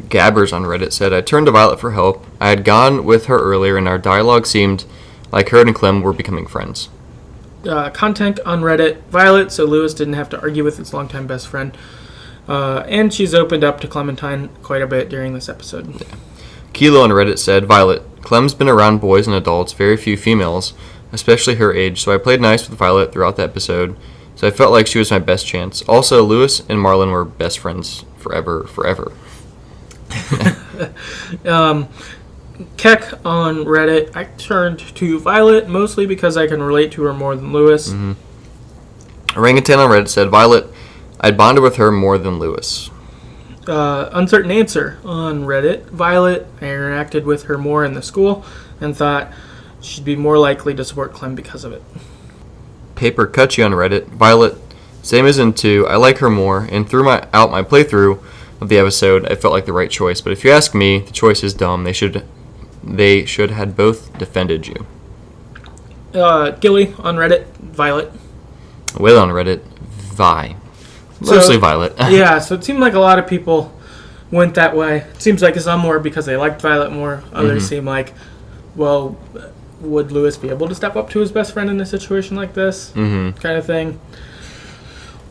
Gabbers on Reddit said, I turned to Violet for help. I had gone with her earlier, and our dialogue seemed like her and Clem were becoming friends. Content on Reddit, Violet, so Lewis didn't have to argue with his longtime best friend. And she's opened up to Clementine quite a bit during this episode. Yeah. Kilo on Reddit said, Violet, Clem's been around boys and adults, very few females, especially her age, so I played nice with Violet throughout the episode, so I felt like she was my best chance. Also, Lewis and Marlon were best friends forever. Keck on Reddit, I turned to Violet mostly because I can relate to her more than Lewis. Mm-hmm. Orangutan on Reddit said, Violet, I'd bonded with her more than Lewis. Uncertain Answer on Reddit, Violet, I interacted with her more in the school and thought she'd be more likely to support Clem because of it. Paper Cutchy on Reddit, Violet, same as in 2, I like her more, and throughout my playthrough of the episode, I felt like the right choice, but if you ask me, the choice is dumb. They should had both defended you. Gilly on Reddit, Violet. Will on Reddit, Vi. Mostly Violet. Yeah, so it seemed like a lot of people went that way. It seems like some more because they liked Violet more. Others seem like, well, would Lewis be able to step up to his best friend in a situation like this? Kind of thing.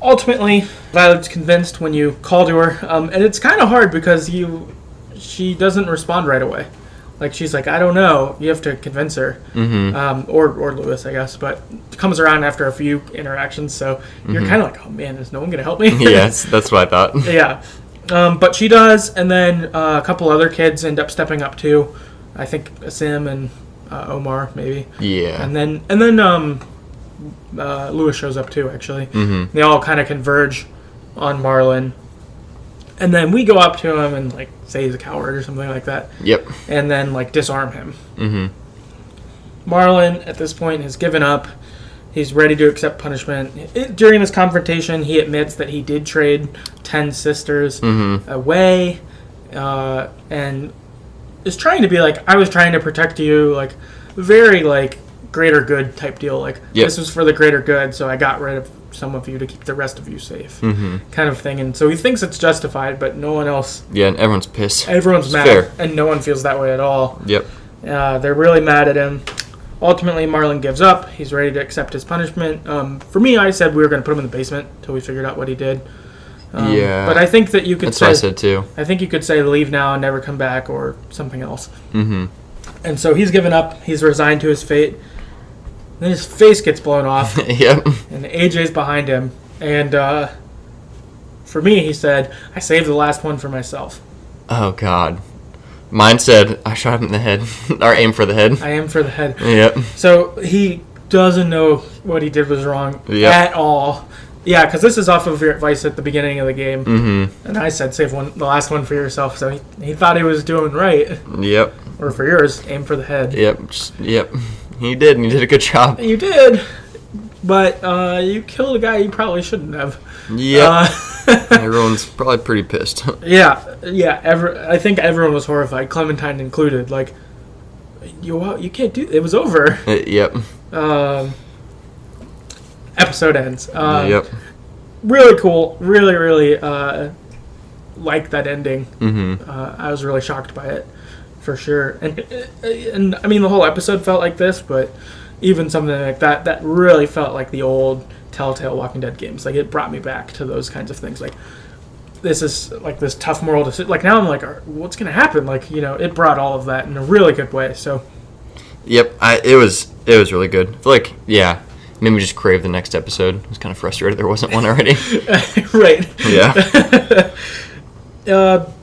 Ultimately, Violet's convinced when you call to her, and it's kind of hard because she doesn't respond right away. She's like, I don't know. You have to convince her, or Lewis, I guess. But it comes around after a few interactions, so you're kind of like, oh man, is no one gonna help me? Yes, that's what I thought. Yeah, but she does, and then a couple other kids end up stepping up too. I think Asim and Omar maybe. Yeah, and then Lewis shows up too. Actually, they all kind of converge on Marlon. And then we go up to him and say he's a coward or something like that. Yep. And then disarm him. Marlon at this point has given up. He's ready to accept punishment. During this confrontation, he admits that he did trade 10 sisters away, and is trying to be I was trying to protect you, very greater good type deal. This was for the greater good, so I got rid of some of you to keep the rest of you safe, kind of thing. And so he thinks it's justified, but no one else. Yeah, and everyone's pissed. Everyone's mad, fair. And no one feels that way at all. Yep. They're really mad at him. Ultimately, Marlon gives up. He's ready to accept his punishment. For me, I said we were going to put him in the basement until we figured out what he did. Yeah. But I think that you could That's say. That's what I said too. I think you could say leave now and never come back, or something else. And so he's given up. He's resigned to his fate. Then his face gets blown off. Yep. And AJ's behind him. And for me, he said, I saved the last one for myself. Oh, God. Mine said, I shot him in the head. Or aim for the head. I aim for the head. Yep. So he doesn't know what he did was wrong at all. Yeah, because this is off of your advice at the beginning of the game. And I said, save the last one for yourself. So he thought he was doing right. Yep. Or for yours, aim for the head. Yep. Yep. He did, and he did a good job. You did. but you killed a guy you probably shouldn't have. Yeah. Everyone's probably pretty pissed. Yeah. I think everyone was horrified, Clementine included. Like, you can't do. It was over. Yep. Episode ends. Yep. Really cool. Really, really like that ending. Mm-hmm. I was really shocked by it, for sure. And I mean, the whole episode felt like this, but even something like that really felt like the old Telltale Walking Dead games. Like, it brought me back to those kinds of things. Like, this is like this tough moral decision. Like, now I'm like, what's going to happen? Like, it brought all of that in a really good way. So, yep, it was really good. I feel like, yeah, made me just crave the next episode. I was kind of frustrated there wasn't one already. Right. Yeah.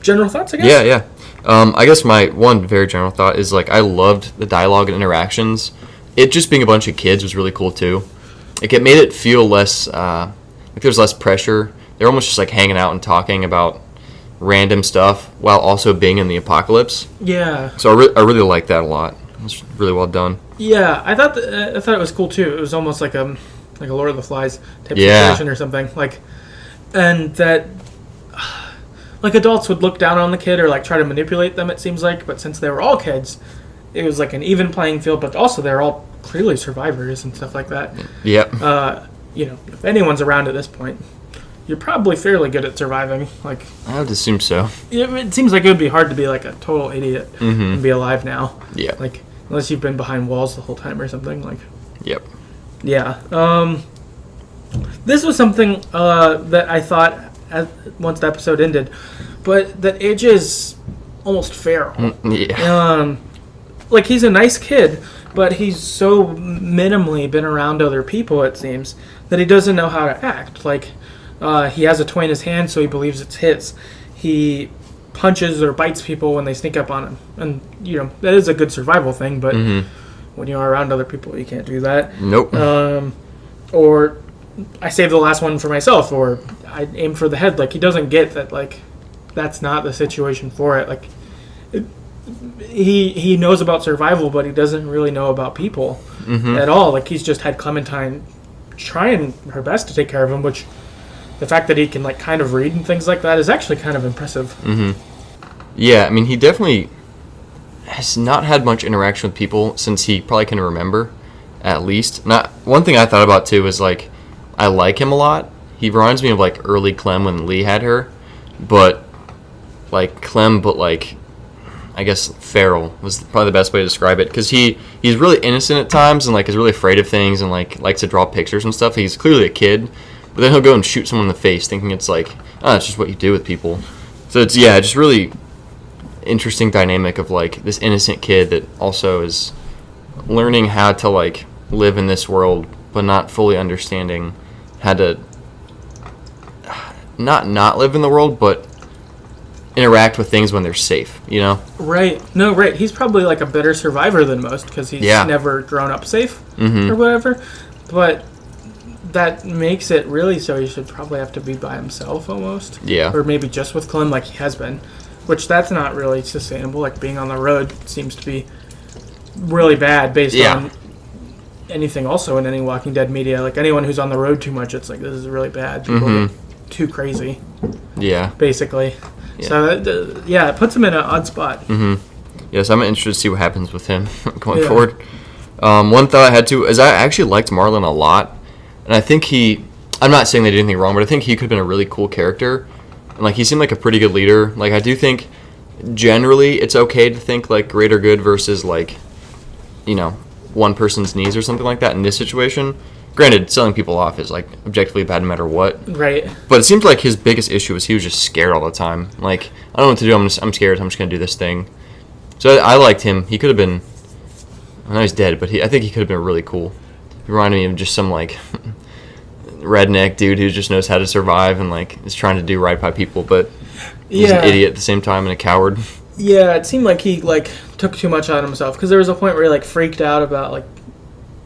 General thoughts, I guess? Yeah. I guess my one very general thought is, like, I loved the dialogue and interactions. It just being a bunch of kids was really cool, too. Like, it made it feel less, like there's less pressure. They're almost just, like, hanging out and talking about random stuff while also being in the apocalypse. Yeah. So I really liked that a lot. It was really well done. Yeah, I thought it was cool, too. It was almost like a Lord of the Flies type situation or something. Like, and that, like, adults would look down on the kid or, like, try to manipulate them, it seems like. But since they were all kids, it was, like, an even playing field. But also, they're all clearly survivors and stuff like that. Yep. If anyone's around at this point, you're probably fairly good at surviving. Like, I would assume so. It seems like it would be hard to be, like, a total idiot and be alive now. Yeah. Like, unless you've been behind walls the whole time or something. Like, yep. Yeah. This was something that I thought once the episode ended, but that AJ is almost feral. Yeah. Like, he's a nice kid, but he's so minimally been around other people, it seems, that he doesn't know how to act. Like, he has a toy in his hand, so he believes it's his. He punches or bites people when they sneak up on him. And, that is a good survival thing, but when you are around other people, you can't do that. Nope. Or I saved the last one for myself, or I aim for the head. Like, he doesn't get that, like, that's not the situation for it. Like, he knows about survival, but he doesn't really know about people at all. Like, he's just had Clementine trying her best to take care of him, which the fact that he can, like, kind of read and things like that is actually kind of impressive. Yeah, I mean, he definitely has not had much interaction with people since he probably can remember, at least. One thing I thought about, too, is, like, I like him a lot. He reminds me of, like, early Clem when Lee had her, but, like, Clem, but, like, I guess feral was probably the best way to describe it, because he's really innocent at times and, like, is really afraid of things and, like, likes to draw pictures and stuff. He's clearly a kid, but then he'll go and shoot someone in the face thinking it's like, it's just what you do with people. So it's, just really interesting dynamic of, like, this innocent kid that also is learning how to, like, live in this world, but not fully understanding how to not live in the world, but interact with things when they're safe, Right. No, right. He's probably, like, a better survivor than most because he's never grown up safe or whatever. But that makes it really so he should probably have to be by himself almost. Yeah. Or maybe just with Clem like he has been, which that's not really sustainable. Like, being on the road seems to be really bad based on anything also in any Walking Dead media. Like, anyone who's on the road too much, it's like, this is really bad. People get too crazy. Yeah. Basically. Yeah. So, it puts him in an odd spot. Yes, I'm interested to see what happens with him going forward. One thought I had is I actually liked Marlon a lot. And I think I'm not saying they did anything wrong, but I think he could have been a really cool character. And, like, he seemed like a pretty good leader. Like, I do think generally it's okay to think, like, greater good versus, like, one person's needs or something like that in this situation. Granted, selling people off is, like, objectively bad no matter what. Right. But it seems like his biggest issue was he was just scared all the time. Like, I don't know what to do. I'm scared. I'm just going to do this thing. So I liked him. He could have been... I know he's dead, but I think he could have been really cool. He reminded me of just some, like, redneck dude who just knows how to survive and, like, is trying to do right by people, but he's an idiot at the same time and a coward. Yeah, it seemed like he, like, took too much on himself, because there was a point where he, like, freaked out about, like,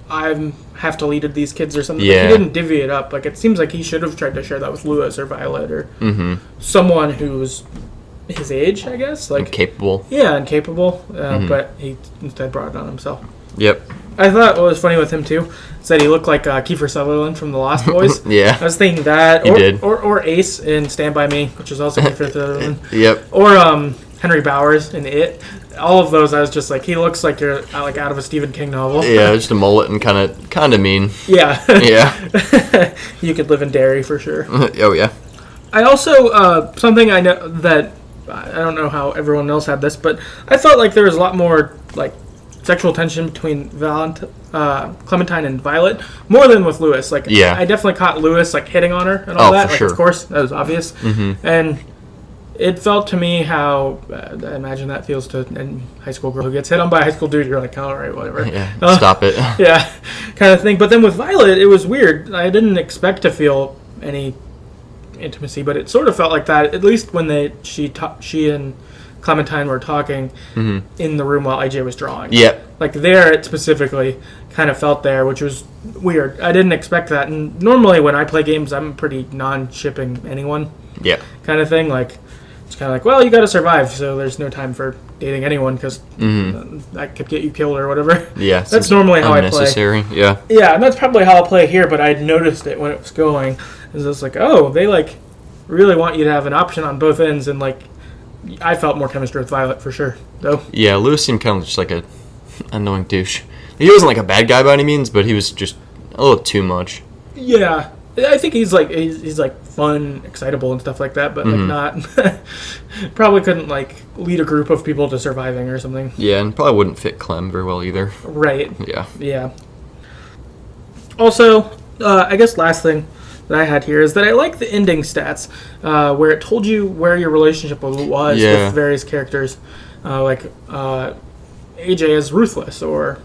I have to lead these kids or something. Yeah. Like, he didn't divvy it up. Like, it seems like he should have tried to share that with Lewis or Violet or someone who's his age, I guess. Like, capable. Yeah, and capable, but he instead brought it on himself. Yep. I thought what was funny with him too is that he looked like Kiefer Sutherland from The Lost Boys. Yeah. I was thinking that, He did. Or Ace in Stand By Me, which is also Kiefer Sutherland. Yep. Or Henry Bowers in It. All of those, I was just like, he looks like you're like out of a Stephen King novel. Yeah, just a mullet and kind of mean. Yeah. Yeah. You could live in Derry for sure. Oh yeah. I also something I know that I don't know how everyone else had this, but I felt like there was a lot more like sexual tension between Clementine and Violet, more than with Lewis. Like, yeah. I definitely caught Lewis like hitting on her and all that. For like, sure. Of course, that was obvious. Mm-hmm. And it felt to me how I imagine that feels to a high school girl who gets hit on by a high school dude. You're like, all right, whatever. Yeah, stop it. Yeah, kind of thing. But then with Violet, it was weird. I didn't expect to feel any intimacy, but it sort of felt like that. At least when she and Clementine were talking in the room while AJ was drawing. Yeah. Like there, it specifically kind of felt there, which was weird. I didn't expect that. And normally when I play games, I'm pretty non-shipping anyone. Yeah. Kind of thing. Like it's kind of like, well, you got to survive, so there's no time for dating anyone because that could get you killed or whatever. Yeah. That's normally how I play. Unnecessary. Yeah. Yeah, and that's probably how I'll play here. But I noticed it when it was going. Is it's like, oh, they like really want you to have an option on both ends, and like I felt more chemistry with Violet for sure, though. Yeah, Lewis seemed kind of just like a annoying douche. He wasn't like a bad guy by any means, but he was just a little too much. Yeah, I think he's like fun, excitable, and stuff like that, but like not. Probably couldn't like lead a group of people to surviving or something. Yeah, and probably wouldn't fit Clem very well either. Right. Yeah. Yeah. Also, I guess last thing that I had here is that I like the ending stats, where it told you where your relationship was with various characters, like AJ is ruthless, or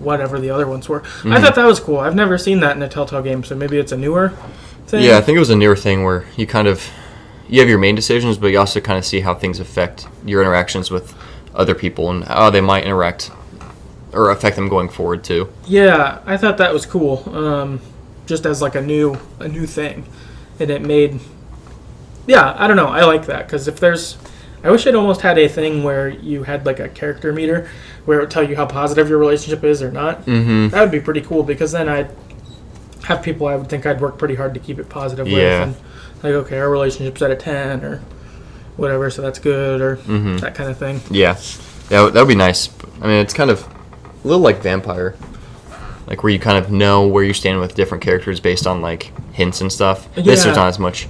whatever the other ones were. I thought that was cool. I've never seen that in a Telltale game, so maybe it's a newer thing. Yeah, I think it was a newer thing where you have your main decisions, but you also kind of see how things affect your interactions with other people and how they might interact or affect them going forward too. Yeah, I thought that was cool. Just as like a new thing, and it made, I don't know, I like that, because I wish it almost had a thing where you had like a character meter where it would tell you how positive your relationship is or not. That would be pretty cool, because then I'd have people I would think I'd work pretty hard to keep it positive with, and like, okay, our relationship's at a 10 or whatever, so that's good, or that kind of thing. Yeah, that would be nice. I mean, it's kind of a little like Vampire. Like where you kind of know where you stand with different characters based on like hints and stuff. Yeah. This there's not as much.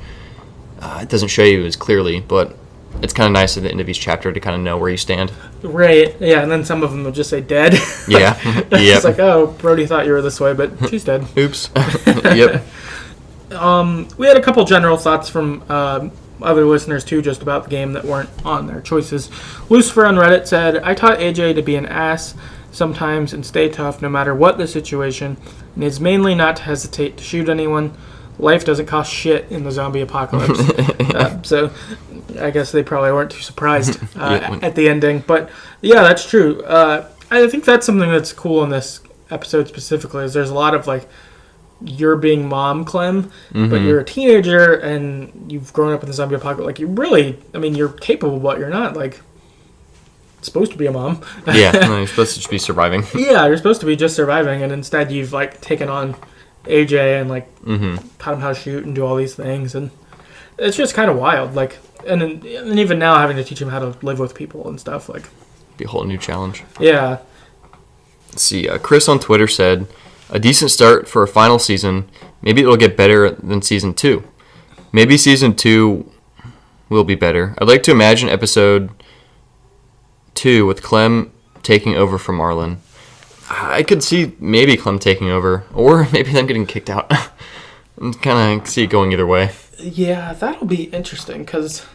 It doesn't show you as clearly, but it's kind of nice at the end of each chapter to kind of know where you stand. Right. Yeah, and then some of them will just say dead. Yeah. It's like, oh, Brody thought you were this way, but she's dead. Oops. Yep. We had a couple general thoughts from other listeners too, just about the game that weren't on their choices. Lucifer on Reddit said, I taught AJ to be an ass sometimes and stay tough no matter what the situation, and is mainly not to hesitate to shoot anyone. Life doesn't cost shit in the zombie apocalypse. So I guess they probably weren't too surprised at the ending. But yeah, that's true. I think that's something that's cool in this episode specifically, is there's a lot of like, you're being mom Clem, but you're a teenager and you've grown up in the zombie apocalypse. Like, you really, I mean, you're capable, but you're not like supposed to be a mom. Yeah, no, you're supposed to just be surviving. Yeah, you're supposed to be just surviving, and instead you've like taken on AJ and like taught him how to shoot and do all these things, and it's just kind of wild. Like, and even now having to teach him how to live with people and stuff, like, be a whole new challenge. Yeah. Let's see. Chris on Twitter said, a decent start for a final season. Maybe it'll get better than season 2. Maybe season 2 will be better. I'd like to imagine episode 2 with Clem taking over from Marlon. I could see maybe Clem taking over, or maybe them getting kicked out. I kind of see it going either way. Yeah, that'll be interesting, because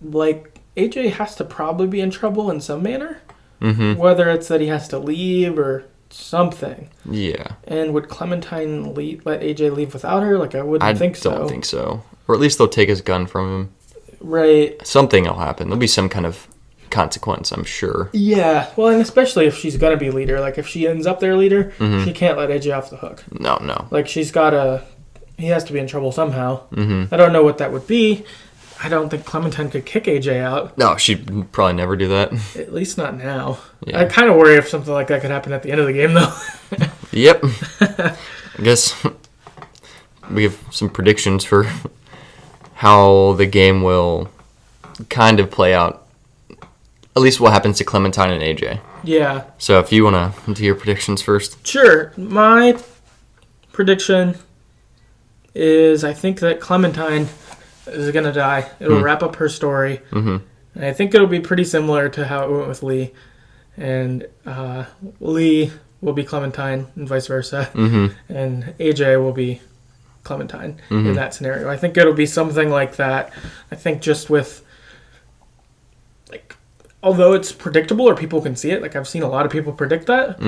like, AJ has to probably be in trouble in some manner. Whether it's that he has to leave or something. Yeah. And would Clementine let AJ leave without her? Like, I wouldn't think so. I don't think so. Or at least they'll take his gun from him. Right. Something will happen. There'll be some kind of consequence, I'm sure. Yeah. Well, and especially if she's going to be leader. Like, if she ends up their leader, she can't let AJ off the hook. No. Like, he has to be in trouble somehow. I don't know what that would be. I don't think Clementine could kick AJ out. No, she'd probably never do that. At least not now. Yeah. I kind of worry if something like that could happen at the end of the game, though. Yep. I guess we have some predictions for how the game will kind of play out. At least what happens to Clementine and AJ. Yeah. So if you want to do your predictions first. Sure. My prediction is I think that Clementine is going to die. It'll wrap up her story. Mm-hmm. And I think it'll be pretty similar to how it went with Lee. And Lee will be Clementine and vice versa. Mm-hmm. And AJ will be Clementine in that scenario. I think it'll be something like that. I think just with, like, although it's predictable or people can see it, like I've seen a lot of people predict that,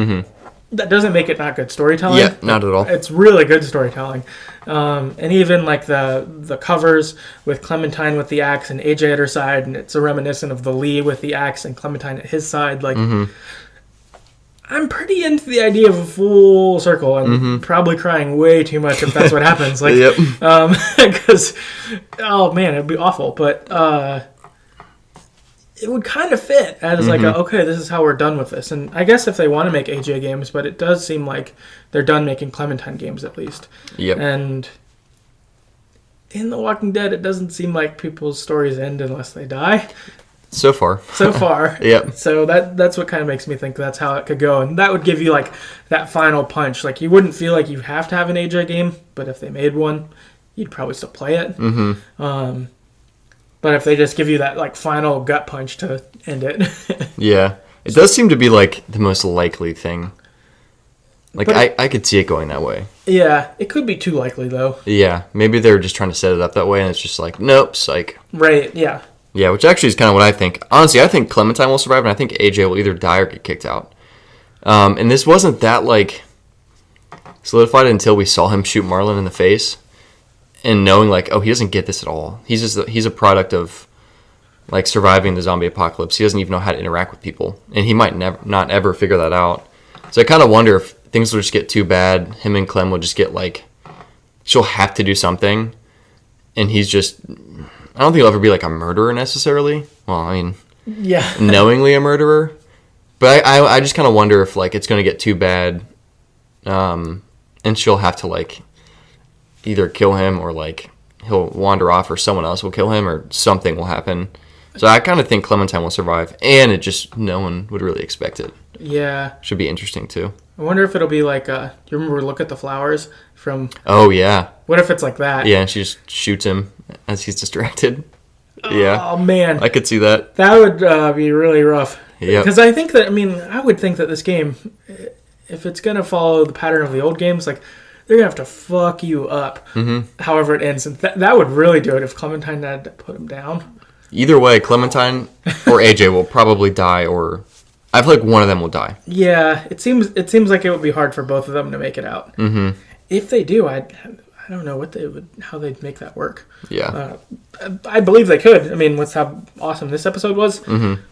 that doesn't make it not good storytelling. Yeah, not at all. It's really good storytelling. And even like the covers with Clementine with the axe and AJ at her side, and it's a reminiscent of the Lee with the axe and Clementine at his side. Like, I'm pretty into the idea of a full circle and probably crying way too much if that's what happens. Like, because, oh man, it'd be awful. But it would kind of fit as like, okay, this is how we're done with this. And I guess if they want to make AJ games, but it does seem like they're done making Clementine games at least. Yep. And in The Walking Dead, it doesn't seem like people's stories end unless they die. So far. Yep. So that's what kind of makes me think that's how it could go. And that would give you like that final punch. Like you wouldn't feel like you have to have an AJ game, but if they made one, you'd probably still play it. But if they just give you that like final gut punch to end it. Yeah. It does seem to be like the most likely thing. Like I could see it going that way. Yeah. It could be too likely though. Yeah. Maybe they're just trying to set it up that way and it's just like, nope, psych. Right. Yeah. Yeah, which actually is kind of what I think. Honestly, I think Clementine will survive, and I think AJ will either die or get kicked out. And this wasn't that, like, solidified until we saw him shoot Marlon in the face. And knowing, like, oh, he doesn't get this at all. He's a product of, like, surviving the zombie apocalypse. He doesn't even know how to interact with people. And he might not ever figure that out. So I kind of wonder if things will just get too bad. Him and Clem will just get, like, she'll have to do something. And he's just... I don't think he'll ever be like a murderer necessarily. Well, I mean, yeah, knowingly a murderer. But I just kind of wonder if like it's going to get too bad, and she'll have to like either kill him or like he'll wander off or someone else will kill him or something will happen. So I kind of think Clementine will survive, and it just no one would really expect it. Yeah, should be interesting too. I wonder if it'll be like, do you remember Look at the Flowers from... Oh, yeah. What if it's like that? Yeah, and she just shoots him as he's distracted. Yeah. Oh, man. I could see that. That would be really rough. Yeah. Because I think that, I would think that this game, if it's going to follow the pattern of the old games, like, they're going to have to fuck you up however it ends. And that would really do it if Clementine had to put him down. Either way, Clementine or AJ will probably die or... I feel like one of them will die. Yeah, it seems like it would be hard for both of them to make it out. Mm-hmm. If they do, I don't know how they'd make that work. Yeah, I believe they could. with how awesome this episode was, I'm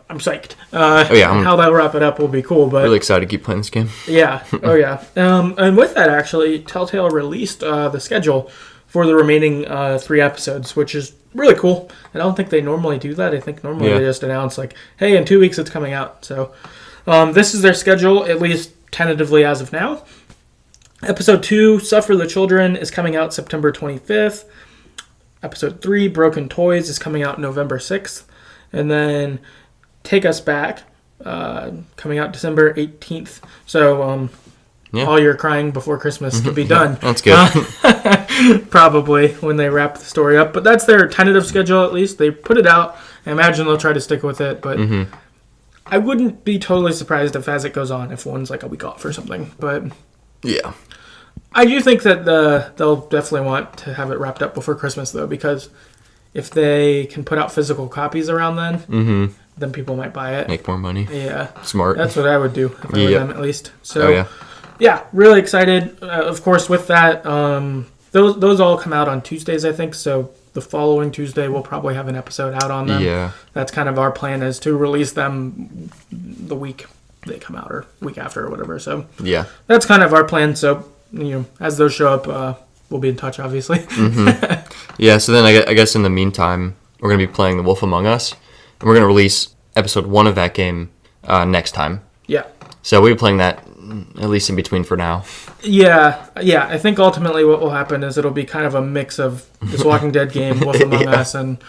psyched. How they'll wrap it up will be cool. But really excited to keep playing this game. Yeah. Oh yeah. And with that, actually, Telltale released the schedule for the remaining 3 episodes, which is really cool. I don't think they normally do that. I think normally they just announce like, hey, in 2 weeks it's coming out. So this is their schedule, at least tentatively as of now. Episode 2, Suffer the Children, is coming out September 25th. Episode 3, Broken Toys, is coming out November 6th. And then Take Us Back, coming out December 18th. So all your crying before Christmas could be done. That's good. Probably when they wrap the story up. But that's their tentative schedule, at least. They put it out. I imagine they'll try to stick with it. But I wouldn't be totally surprised if, as it goes on, if one's like a week off or something. But yeah. I do think that they'll definitely want to have it wrapped up before Christmas, though, because if they can put out physical copies around then people might buy it. Make more money. Yeah. Smart. That's what I would do if I were them, at least. So, yeah, really excited. Of course, with that, those all come out on Tuesdays, I think. So the following Tuesday, we'll probably have an episode out on them. Yeah. That's kind of our plan, is to release them the week they come out or week after or whatever. So yeah, that's kind of our plan. So, as those show up, we'll be in touch, obviously. Yeah, so then I guess in the meantime, we're going to be playing The Wolf Among Us, and we're going to release episode 1 of that game next time. Yeah. So we'll be playing that at least in between for now. Yeah. I think ultimately what will happen is it'll be kind of a mix of this Walking Dead game, Wolf Among Us, and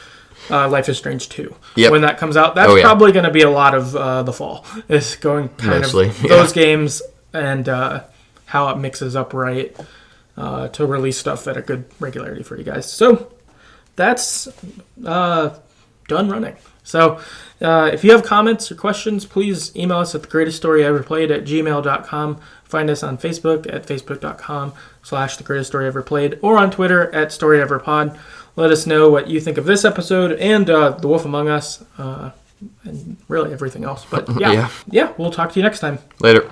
Life is Strange 2. Yep. When that comes out, that's probably going to be a lot of the fall. It's going kind Mostly, of those games and how it mixes up right to release stuff at a good regularity for you guys. So that's done running. So if you have comments or questions, please email us at TheGreatestStoryEverPlayed@gmail.com. Find us on Facebook at Facebook.com/TheGreatestStoryEverPlayed or on Twitter at StoryEverPod. Let us know what you think of this episode and The Wolf Among Us and really everything else. But yeah, we'll talk to you next time. Later.